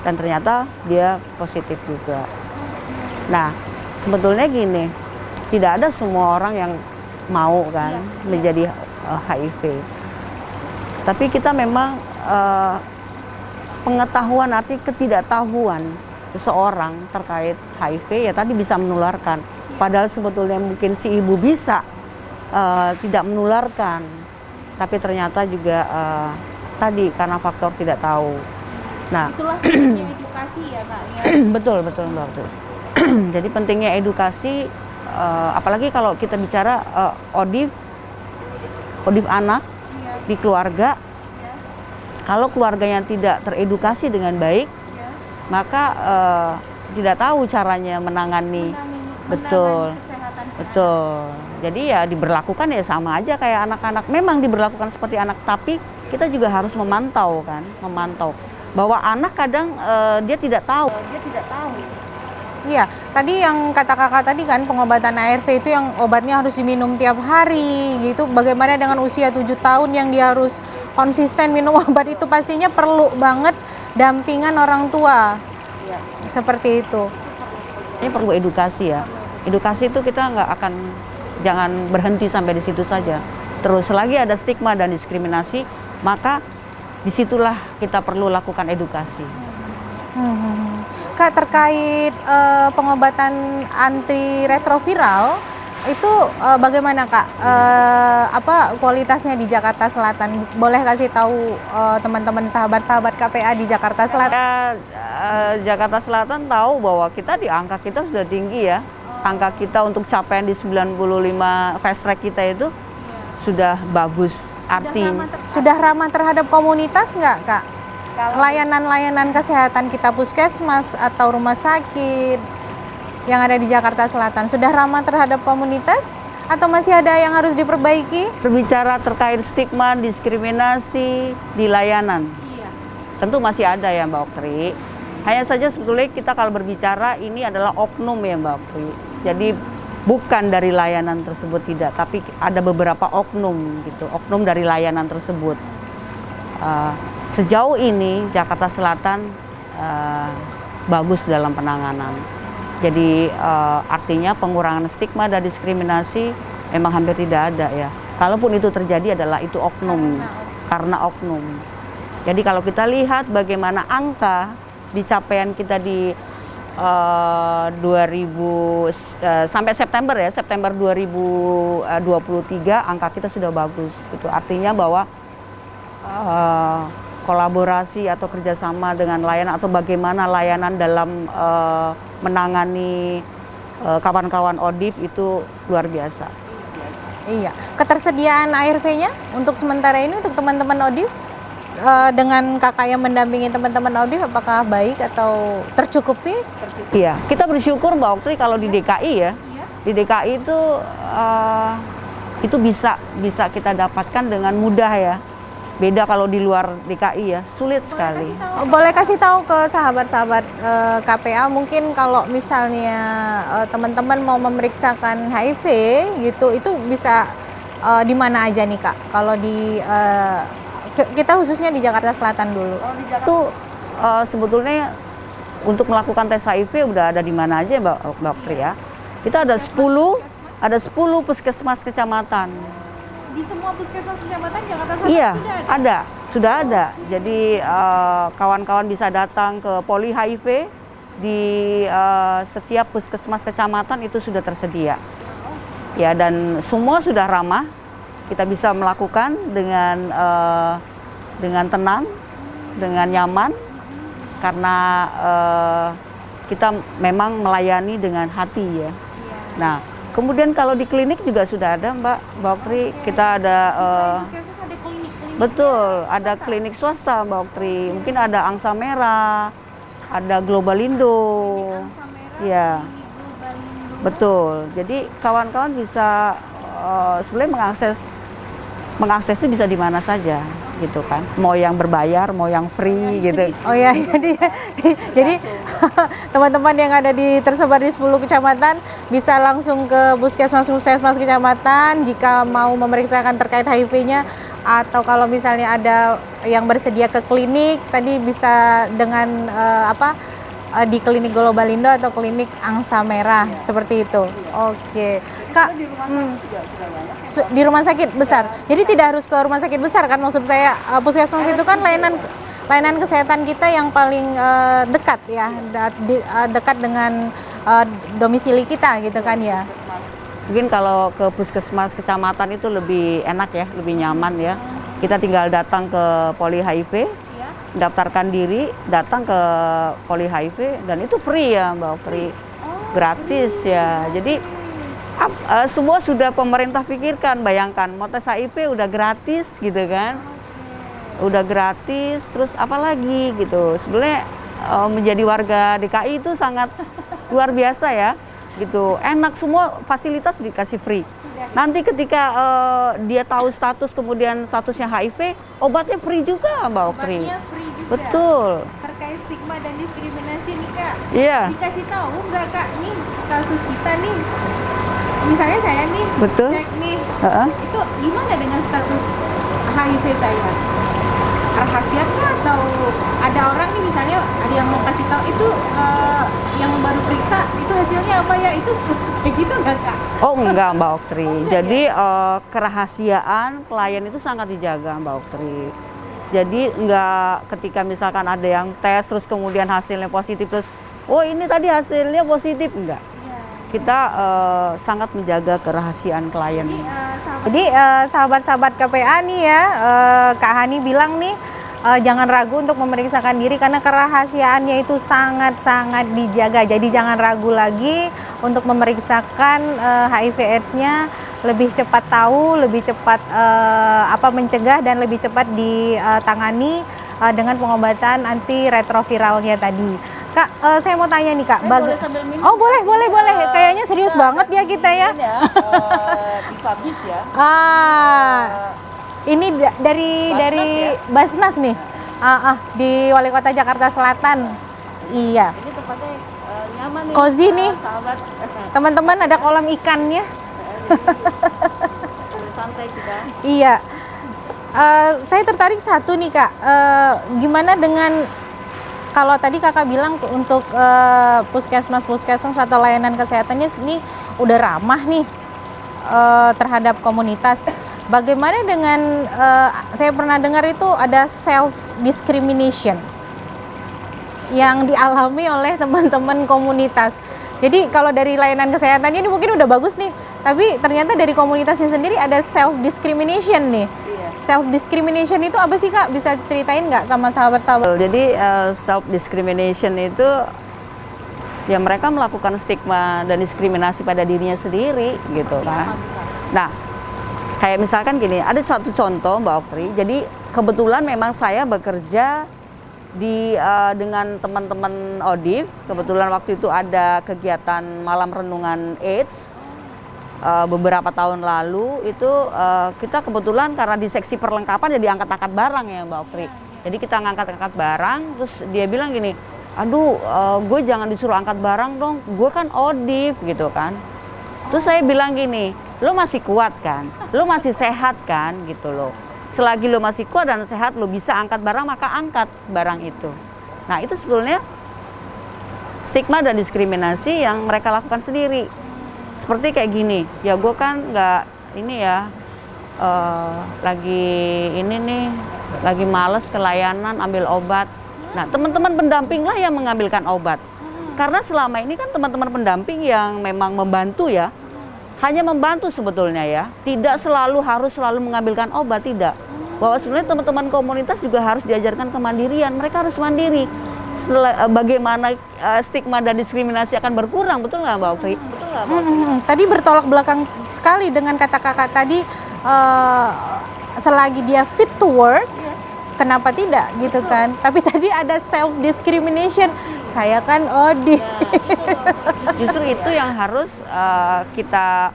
dan ternyata dia positif juga. Nah, sebetulnya gini, tidak ada semua orang yang mau kan menjadi HIV. Tapi kita memang pengetahuan, arti ketidaktahuan seseorang terkait HIV ya tadi bisa menularkan. Padahal sebetulnya mungkin si ibu bisa tidak menularkan, tapi ternyata juga tadi karena faktor tidak tahu. Nah, itulah pentingnya edukasi ya, Kak ya. betul. Jadi pentingnya edukasi, apalagi kalau kita bicara ODIF anak di keluarga. Kalau keluarganya tidak teredukasi dengan baik, maka tidak tahu caranya menangani. Betul. Jadi ya diberlakukan ya sama aja kayak anak-anak. Memang diberlakukan seperti anak, tapi kita juga harus memantau bahwa anak kadang dia tidak tahu. Iya, tadi yang kata kakak tadi kan pengobatan ARV itu yang obatnya harus diminum tiap hari gitu. Bagaimana dengan usia 7 tahun yang dia harus konsisten minum obat itu, pastinya perlu banget dampingan orang tua. Ya. Seperti itu. Ini perlu edukasi ya. Edukasi itu kita jangan berhenti sampai di situ saja. Terus selagi ada stigma dan diskriminasi, maka disitulah kita perlu lakukan edukasi. Kak, terkait pengobatan antiretroviral itu bagaimana, Kak? Apa kualitasnya di Jakarta Selatan? Boleh kasih tahu teman-teman sahabat-sahabat KPA di Jakarta Selatan? Jakarta Selatan tahu bahwa angka kita sudah tinggi ya. Angka kita untuk capaian di 95 fast track kita itu sudah bagus. Artinya sudah ramah terhadap komunitas nggak, Kak? Layanan-layanan kesehatan kita puskesmas atau rumah sakit yang ada di Jakarta Selatan sudah ramah terhadap komunitas atau masih ada yang harus diperbaiki? Berbicara terkait stigma, diskriminasi di layanan, tentu masih ada ya Mbak Oktri. Hanya saja sebetulnya kita kalau berbicara ini adalah oknum ya Mbak Oktri. Jadi bukan dari layanan tersebut tidak, tapi ada beberapa oknum gitu, oknum dari layanan tersebut. Sejauh ini Jakarta Selatan bagus dalam penanganan. Jadi artinya pengurangan stigma dan diskriminasi memang hampir tidak ada ya. Kalaupun itu terjadi adalah itu oknum, karena oknum. Jadi kalau kita lihat bagaimana angka di capaian kita di 2000 sampai September 2023 angka kita sudah bagus gitu. Artinya bahwa kolaborasi atau kerjasama dengan layanan atau bagaimana layanan dalam menangani kawan-kawan ODIF itu luar biasa. Iya, ketersediaan ARV-nya untuk sementara ini untuk teman-teman ODIF dengan kakak yang mendampingi teman-teman ODIF apakah baik atau tercukupi? Iya, kita bersyukur Mbak Oktri kalau di DKI ya, di DKI itu bisa kita dapatkan dengan mudah ya. Beda kalau di luar DKI ya, sulit sekali. Boleh kasih tahu ke sahabat-sahabat KPA mungkin kalau misalnya teman-teman mau memeriksakan HIV gitu, itu bisa di mana aja nih Kak? Kalau di kita khususnya di Jakarta Selatan dulu. Itu sebetulnya untuk melakukan tes HIV udah ada di mana aja Mbak Oktri ya. Kita ada 10 puskesmas kecamatan. Di semua puskesmas kecamatan Jakarta Selatan iya, sudah ada? Jadi kawan-kawan bisa datang ke Poli HIV di setiap puskesmas kecamatan itu sudah tersedia. Ya, dan semua sudah ramah. Kita bisa melakukan dengan tenang, dengan nyaman, karena kita memang melayani dengan hati ya. Nah, kemudian kalau di klinik juga sudah ada Mbak Oktri, kita ada betul, ada klinik swasta Mbak Oktri. Mungkin ada Angsa Merah, ada Globalindo. Ya. Betul. Jadi kawan-kawan bisa sebenarnya mengakses itu bisa di mana saja gitu kan. Mau yang berbayar, mau yang free gitu. Oh ya, jadi teman-teman yang ada tersebar di 10 kecamatan bisa langsung ke puskesmas kecamatan jika mau memeriksakan terkait HIV-nya, atau kalau misalnya ada yang bersedia ke klinik tadi bisa dengan di klinik Globalindo atau klinik Angsa Merah seperti itu. Oke. Kak, di rumah sakit besar. Jadi tidak harus ke rumah sakit besar kan, maksud saya puskesmas itu kan layanan kesehatan kita yang paling dekat ya, dekat dengan domisili kita gitu kan ya. Mungkin kalau ke puskesmas kecamatan itu lebih enak ya, lebih nyaman ya. Kita tinggal datang ke Poli HIV, daftarkan diri, datang ke Poli HIV, dan itu free ya Mbak Oktri, gratis ya. Jadi semua sudah pemerintah pikirkan, bayangkan mau tes HIV udah gratis gitu kan, udah gratis, terus apa lagi gitu. Sebenarnya menjadi warga DKI itu sangat luar biasa ya, gitu. Enak, semua fasilitas dikasih free. Nanti ketika dia tahu status, kemudian statusnya HIV, obatnya free juga Mbak Oktri. Obatnya free juga. Betul. Terkait stigma dan diskriminasi nih Kak. Iya. Dikasih tahu nggak Kak nih status kita nih? Misalnya saya nih, betul, cek nih, itu gimana dengan status HIV saya? Rahasia kah atau ada orang nih misalnya ada yang mau kasih tahu itu yang baru periksa itu hasilnya apa ya, itu kayak gitu nggak Kak? Oh enggak Mbak Oktri. Jadi kerahasiaan klien itu sangat dijaga Mbak Oktri. Jadi enggak ketika misalkan ada yang tes terus kemudian hasilnya positif terus, oh ini tadi hasilnya positif, enggak. Kita sangat menjaga kerahasiaan klien. Jadi sahabat-sahabat KPA nih ya, Kak Hani bilang nih jangan ragu untuk memeriksakan diri karena kerahasiaannya itu sangat-sangat dijaga. Jadi jangan ragu lagi untuk memeriksakan HIV/AIDS-nya, lebih cepat tahu, lebih cepat mencegah dan lebih cepat ditangani dengan pengobatan antiretroviralnya tadi. Kak, saya mau tanya nih Kak. Boleh sambil minum? Oh boleh. Kayaknya serius banget ya kita ya. Difabis ya. Ini dari Basnas nih. Di Wali Kota Jakarta Selatan. Iya. Ini tempatnya nyaman nih. Cozy nih. Sahabat. Teman-teman ada kolam ikannya. Santai kita. Iya. Saya tertarik satu nih Kak. Gimana dengan kalau tadi Kakak bilang untuk puskesmas atau layanan kesehatannya ini udah ramah nih terhadap komunitas. Bagaimana dengan saya pernah dengar itu ada self discrimination yang dialami oleh teman-teman komunitas. Jadi kalau dari layanan kesehatannya ini mungkin udah bagus nih, tapi ternyata dari komunitasnya sendiri ada self discrimination nih. Self discrimination itu apa sih Kak? Bisa ceritain nggak sama sahabat-sahabat? Jadi self discrimination itu ya mereka melakukan stigma dan diskriminasi pada dirinya sendiri gitu kan. Nah, kayak misalkan gini, ada suatu contoh Mbak Oktri. Jadi kebetulan memang saya bekerja dengan teman-teman ODIF. Kebetulan waktu itu ada kegiatan malam renungan AIDS. Beberapa tahun lalu itu kita kebetulan karena di seksi perlengkapan jadi angkat-angkat barang ya Mbak Oktri. Jadi kita ngangkat-angkat barang, terus dia bilang gini, aduh gue jangan disuruh angkat barang dong, gue kan ODIF gitu kan. Terus saya bilang gini, lo masih kuat kan, lo masih sehat kan gitu loh. Selagi lo masih kuat dan sehat, lo bisa angkat barang, maka angkat barang itu. Nah itu sebetulnya stigma dan diskriminasi yang mereka lakukan sendiri. Seperti kayak gini, ya gue kan nggak ini ya, lagi males ke layanan ambil obat. Nah teman-teman pendamping lah yang mengambilkan obat. Karena selama ini kan teman-teman pendamping yang memang membantu ya, hanya membantu sebetulnya ya, tidak harus selalu mengambilkan obat, tidak. Bahwa sebenarnya teman-teman komunitas juga harus diajarkan kemandirian, mereka harus mandiri. Bagaimana stigma dan diskriminasi akan berkurang, betul nggak Mbak Oktri? Tadi bertolak belakang sekali dengan kata kakak tadi, selagi dia fit to work, kenapa tidak gitu kan? Tapi tadi ada self discrimination. Saya kan ODIF. Justru itu yang harus kita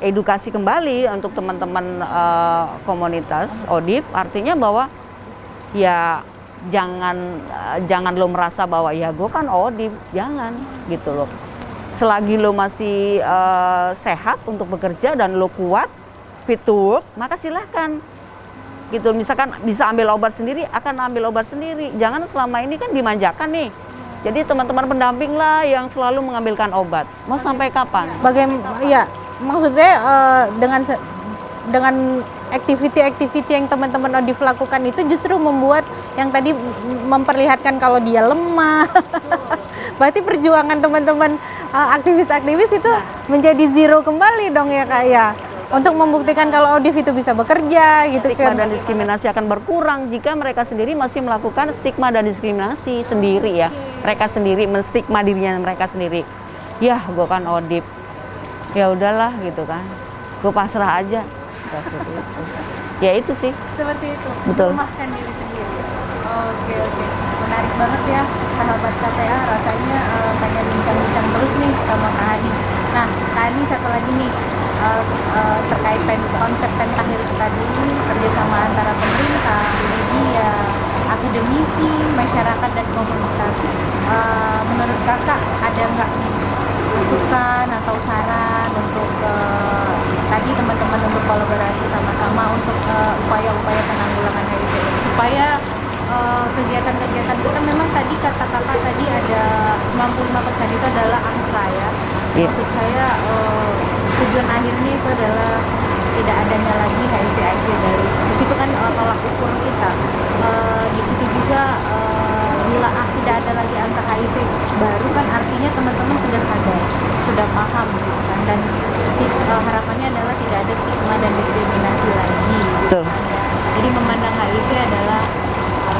edukasi kembali untuk teman-teman komunitas ODIF. Artinya bahwa ya jangan lo merasa bahwa ya gue kan ODIF, jangan gitu loh. Selagi lo masih sehat untuk bekerja dan lo kuat, fit to work, maka silahkan. Gitu, misalkan bisa ambil obat sendiri, akan ambil obat sendiri. Jangan selama ini kan dimanjakan nih. Jadi teman-teman pendamping lah yang selalu mengambilkan obat. Mau sampai kapan? Ya, maksud saya dengan activity yang teman-teman ODIF lakukan itu justru membuat yang tadi memperlihatkan kalau dia lemah. Berarti perjuangan teman-teman aktivis-aktivis itu menjadi zero kembali dong ya Kak ya. Untuk membuktikan kalau ODIF itu bisa bekerja gitu Stigma kan. dan diskriminasi akan berkurang jika mereka sendiri masih melakukan stigma dan diskriminasi sendiri ya. Mereka sendiri menstigma dirinya mereka sendiri. Ya, gue kan ODIF. Ya udahlah gitu kan. Gue pasrah aja. Seperti itu. Ya itu sih. Seperti itu. Betul. Melemahkan diri sendiri. Oke. Menarik banget ya sahabat KTA, rasanya pengen bincang-bincang terus nih sama Kak Hani. Nah, Kak Hani satu lagi nih terkait konsep pentahil tadi, kerjasama antara pemerintah, media, akademisi, masyarakat dan komunitas. Menurut kakak ada nggak nih masukan atau saran untuk tadi teman-teman untuk kolaborasi sama-sama untuk upaya-upaya penanggulangan HIV supaya kegiatan-kegiatan kita memang tadi kata kakak tadi ada 95% itu adalah angka ya. Maksud saya tujuan akhirnya itu adalah tidak adanya lagi HIV/AIDS dari di situ kan tolak ukur kita. Di situ juga bila tidak ada lagi angka HIV baru kan artinya teman-teman sudah sadar, sudah paham gitu kan, dan harapannya adalah tidak ada stigma dan diskriminasi lagi. Gitu kan. Jadi memandang HIV adalah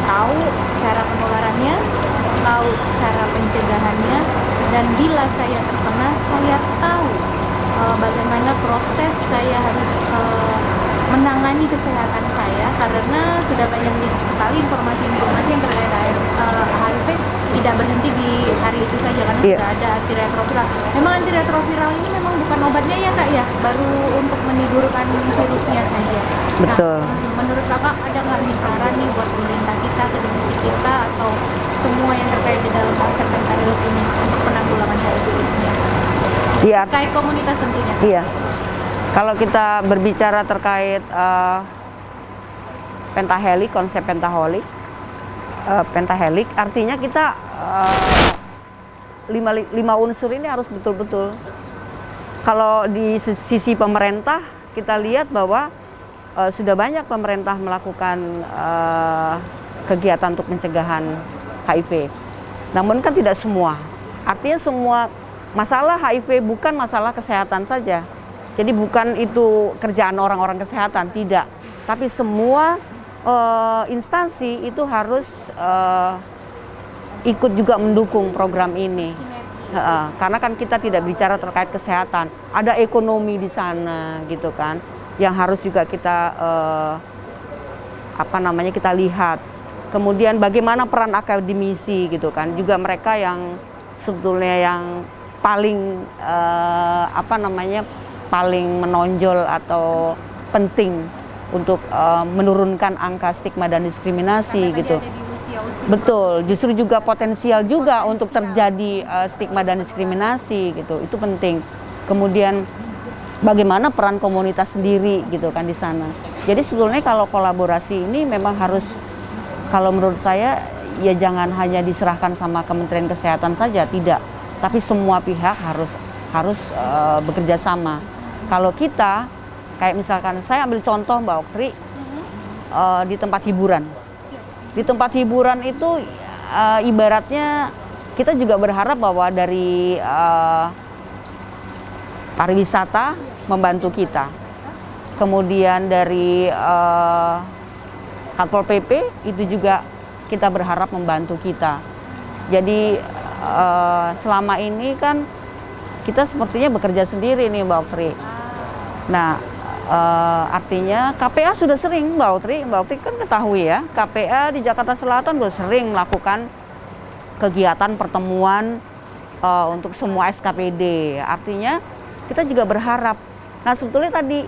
tahu cara penularannya, tahu cara pencegahannya, dan bila saya terkena, saya tahu bagaimana proses saya harus menangani kesehatan saya, karena sudah banyak sekali informasi-informasi yang terkait HIV tidak berhenti di hari itu saja karena sudah ada antiretroviral. Memang antiretroviral ini memang bukan obatnya ya Kak ya, baru untuk menidurkan virusnya saja. Betul. Nah, menurut Kakak ada nggak nih saran nih buat pemerintah kita, akademisi kita, atau semua yang terkait di dalam konsep pentahil ini untuk penanggulangan HIV/AIDS-nya? Iya. Terkait komunitas tentunya. Iya. Kalau kita berbicara terkait pentahelik, konsep pentahelik, artinya kita lima unsur ini harus betul-betul. Kalau di sisi pemerintah kita lihat bahwa sudah banyak pemerintah melakukan kegiatan untuk pencegahan HIV. Namun kan tidak semua. Artinya semua masalah HIV bukan masalah kesehatan saja. Jadi bukan itu kerjaan orang-orang kesehatan, tidak. Tapi semua instansi itu harus ikut juga mendukung program ini. Karena kan kita tidak bicara terkait kesehatan, ada ekonomi di sana gitu kan, yang harus juga kita kita lihat. Kemudian bagaimana peran akademisi gitu kan, juga mereka yang sebetulnya yang paling paling menonjol atau penting untuk menurunkan angka stigma dan diskriminasi. Karena gitu. Ada di usia-usia. Betul, justru juga potensial juga untuk terjadi stigma dan diskriminasi gitu. Itu penting. Kemudian bagaimana peran komunitas sendiri gitu kan di sana. Jadi sebetulnya kalau kolaborasi ini memang harus, kalau menurut saya ya jangan hanya diserahkan sama Kementerian Kesehatan saja, tidak. Tapi semua pihak harus bekerja sama. Kalau kita, kayak misalkan saya ambil contoh Mbak Oktri, di tempat hiburan. Di tempat hiburan itu ibaratnya kita juga berharap bahwa dari pariwisata membantu kita, kemudian dari Satpol PP itu juga kita berharap membantu kita. Jadi selama ini kan kita sepertinya bekerja sendiri nih Mbak Oktri. Nah, artinya KPA sudah sering Mbak Oktri kan ketahui ya, KPA di Jakarta Selatan sudah sering melakukan kegiatan pertemuan untuk semua SKPD. Artinya kita juga berharap. Nah, sebetulnya tadi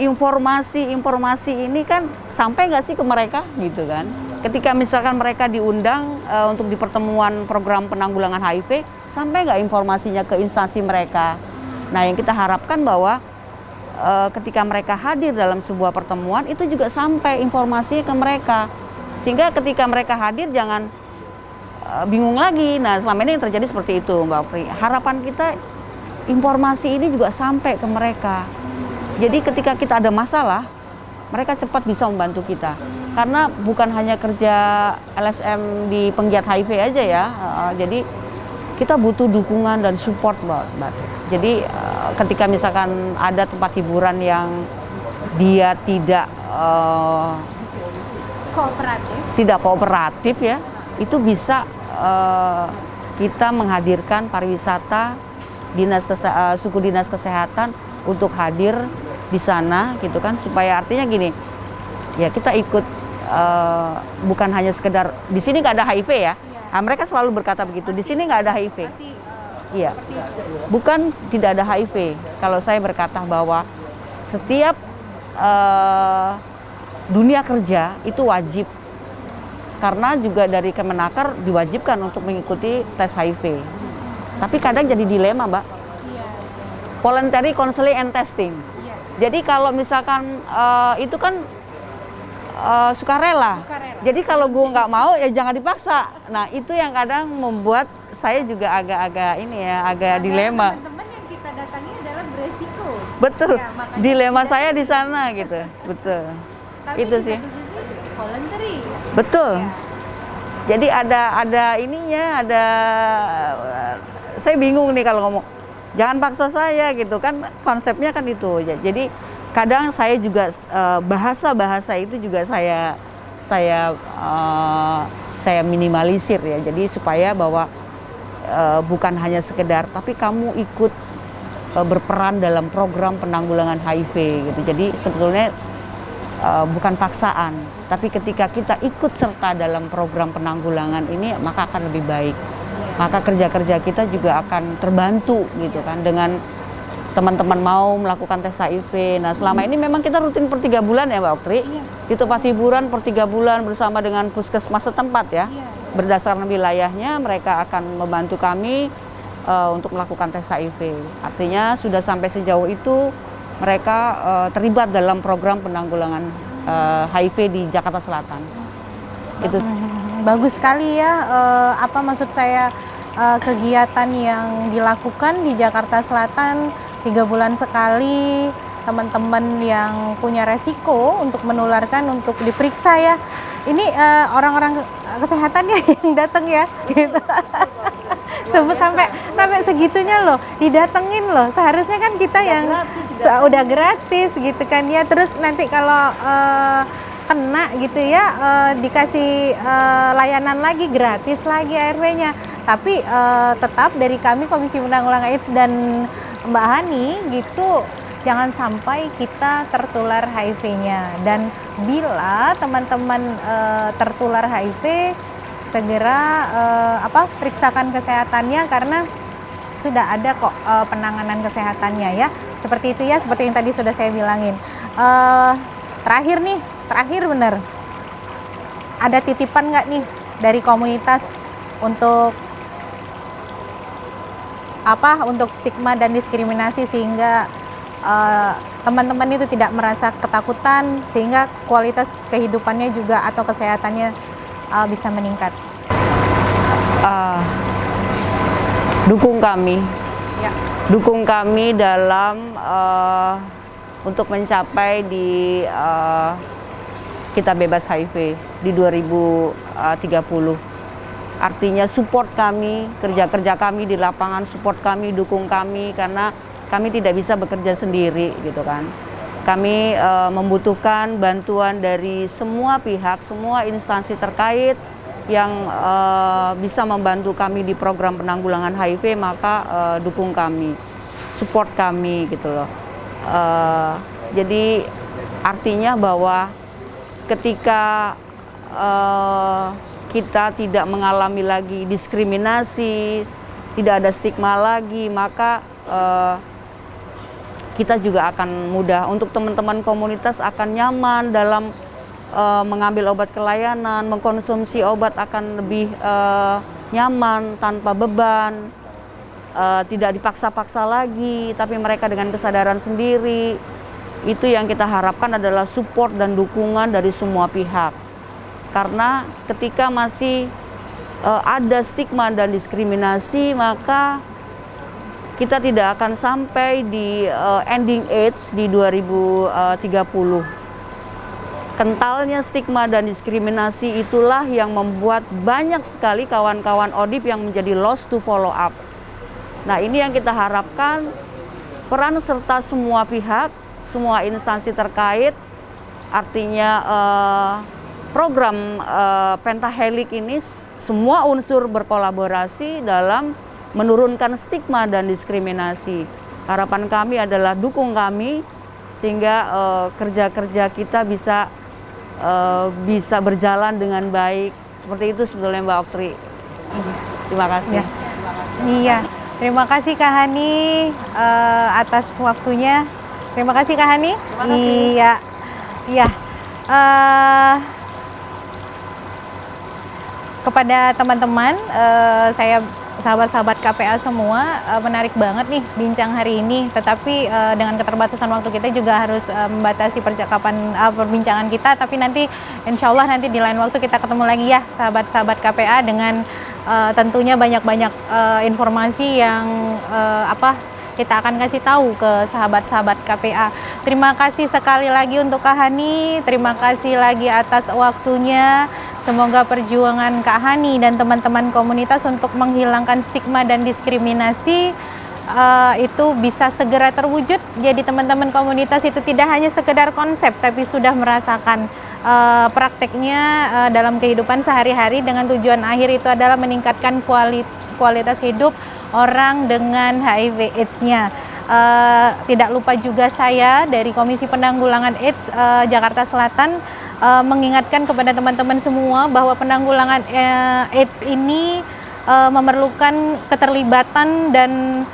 informasi ini kan sampai nggak sih ke mereka gitu kan? Ketika misalkan mereka diundang untuk di pertemuan program penanggulangan HIV, sampai nggak informasinya ke instansi mereka? Nah, yang kita harapkan bahwa ketika mereka hadir dalam sebuah pertemuan itu juga sampai informasinya ke mereka, sehingga ketika mereka hadir jangan bingung lagi. Nah, selama ini yang terjadi seperti itu Mbak Pri. Harapan kita informasi ini juga sampai ke mereka. Jadi ketika kita ada masalah, mereka cepat bisa membantu kita. Karena bukan hanya kerja LSM di penggiat HIV aja ya. Jadi kita butuh dukungan dan support Mbak. Jadi ketika misalkan ada tempat hiburan yang dia tidak kooperatif ya, itu bisa kita menghadirkan pariwisata, suku dinas kesehatan untuk hadir di sana gitu kan, supaya artinya gini ya, kita ikut bukan hanya sekedar di sini nggak ada HIV ya. Nah, mereka selalu berkata begitu, di sini nggak ada HIV. Iya, bukan tidak ada HIV. Kalau saya berkata bahwa setiap dunia kerja itu wajib, karena juga dari Kemenaker diwajibkan untuk mengikuti tes HIV. Tapi kadang jadi dilema Mbak, voluntary counseling and testing. Jadi kalau misalkan itu kan sukarela. Jadi kalau gue nggak mau ya jangan dipaksa. Nah, itu yang kadang membuat saya juga agak-agak ini ya, agak dilema. Teman-teman yang kita datangi adalah beresiko. Betul. Ya, dilema saya di sana gitu. Betul. Tapi itu di sih. satu sisi voluntary. Betul. Ya. Jadi ada ininya, saya bingung nih kalau ngomong. Jangan paksa saya gitu kan, konsepnya kan itu. Jadi kadang saya juga bahasa itu juga saya minimalisir ya. Jadi supaya bahwa bukan hanya sekedar, tapi kamu ikut berperan dalam program penanggulangan HIV gitu. Jadi sebetulnya bukan paksaan, tapi ketika kita ikut serta dalam program penanggulangan ini, maka akan lebih baik. Maka kerja-kerja kita juga akan terbantu gitu kan, dengan teman-teman mau melakukan tes HIV. Nah, selama ini memang kita rutin per 3 bulan ya Mbak Oktri. Di tempat hiburan per 3 bulan bersama dengan puskesmas setempat ya. Berdasarkan wilayahnya mereka akan membantu kami untuk melakukan tes HIV. Artinya sudah sampai sejauh itu mereka terlibat dalam program penanggulangan HIV di Jakarta Selatan. Itu bagus sekali ya, apa maksud saya, kegiatan yang dilakukan di Jakarta Selatan 3 bulan sekali, teman-teman yang punya resiko untuk menularkan untuk diperiksa ya. Ini orang-orang kesehatan ya yang datang ya gitu. sampai segitunya loh, didatengin loh. Seharusnya kan kita yang udah gratis gitu kan ya. Terus nanti kalau kena gitu ya, dikasih layanan lagi, gratis lagi ARV-nya. Tapi tetap dari kami Komisi Penanggulangan AIDS dan Mbak Hani gitu, jangan sampai kita tertular HIV-nya. Dan bila teman-teman tertular HIV, segera periksakan kesehatannya, karena sudah ada kok penanganan kesehatannya ya. Seperti itu ya, seperti yang tadi sudah saya bilangin. Terakhir bener, ada titipan nggak nih dari komunitas untuk untuk stigma dan diskriminasi, sehingga teman-teman itu tidak merasa ketakutan, sehingga kualitas kehidupannya juga atau kesehatannya bisa meningkat. Dukung kami, Ya. dukung kami dalam untuk mencapai di kita bebas HIV di 2030. artinya support kami, kerja-kerja kami di lapangan, support kami, dukung kami, karena kami tidak bisa bekerja sendiri gitu kan. Kami membutuhkan bantuan dari semua pihak, semua instansi terkait yang bisa membantu kami di program penanggulangan HIV, maka dukung kami, support kami gitu loh. Jadi artinya bahwa ketika kita tidak mengalami lagi diskriminasi, tidak ada stigma lagi, maka kita juga akan mudah, untuk teman-teman komunitas akan nyaman dalam mengambil obat kelainan, mengkonsumsi obat akan lebih nyaman, tanpa beban, tidak dipaksa-paksa lagi, tapi mereka dengan kesadaran sendiri. Itu yang kita harapkan adalah support dan dukungan dari semua pihak. Karena ketika masih ada stigma dan diskriminasi, maka kita tidak akan sampai di ending AIDS di 2030. Kentalnya stigma dan diskriminasi itulah yang membuat banyak sekali kawan-kawan ODIP yang menjadi lost to follow up. Nah, ini yang kita harapkan, peran serta semua pihak, semua instansi terkait, artinya program Pentahelix ini semua unsur berkolaborasi dalam menurunkan stigma dan diskriminasi. Harapan kami adalah dukung kami sehingga kerja-kerja kita bisa berjalan dengan baik. Seperti itu sebetulnya Mbak Oktri. Terima kasih. Ya. Iya, terima kasih Kak Hani atas waktunya. Terima kasih Kak Hani. Terima kasih. Iya, iya. Kepada teman-teman, saya sahabat-sahabat KPA semua, menarik banget nih bincang hari ini. Tetapi dengan keterbatasan waktu kita juga harus membatasi percakapan perbincangan kita. Tapi nanti insya Allah nanti di lain waktu kita ketemu lagi ya sahabat-sahabat KPA dengan tentunya banyak-banyak informasi yang kita akan kasih tahu ke sahabat-sahabat KPA. Terima kasih sekali lagi untuk Kak Hani. Terima kasih lagi atas waktunya. Semoga perjuangan Kak Hani dan teman-teman komunitas untuk menghilangkan stigma dan diskriminasi itu bisa segera terwujud. Jadi teman-teman komunitas itu tidak hanya sekedar konsep, tapi sudah merasakan prakteknya dalam kehidupan sehari-hari, dengan tujuan akhir itu adalah meningkatkan kualitas hidup orang dengan HIV AIDS-nya. Tidak lupa juga saya dari Komisi Penanggulangan AIDS Jakarta Selatan mengingatkan kepada teman-teman semua bahwa penanggulangan AIDS ini memerlukan keterlibatan dan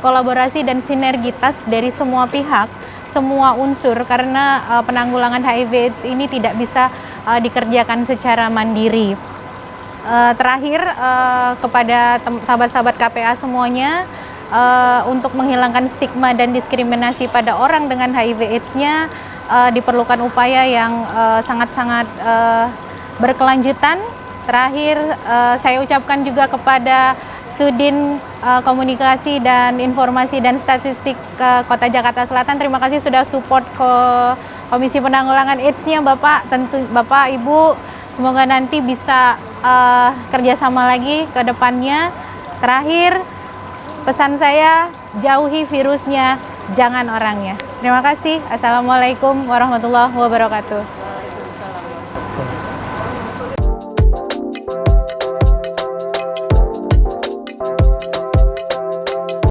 kolaborasi dan sinergitas dari semua pihak, semua unsur, karena penanggulangan HIV AIDS ini tidak bisa dikerjakan secara mandiri. Terakhir kepada sahabat-sahabat KPA semuanya, untuk menghilangkan stigma dan diskriminasi pada orang dengan HIV AIDS-nya diperlukan upaya yang sangat-sangat berkelanjutan. Terakhir saya ucapkan juga kepada Sudin Komunikasi dan Informasi dan Statistik Kota Jakarta Selatan, terima kasih sudah support Komisi Penanggulangan AIDS-nya Bapak, tentu Bapak Ibu, semoga nanti bisa kerjasama lagi ke depannya. Terakhir, pesan saya, jauhi virusnya, jangan orangnya. Terima kasih. Assalamualaikum warahmatullahi wabarakatuh.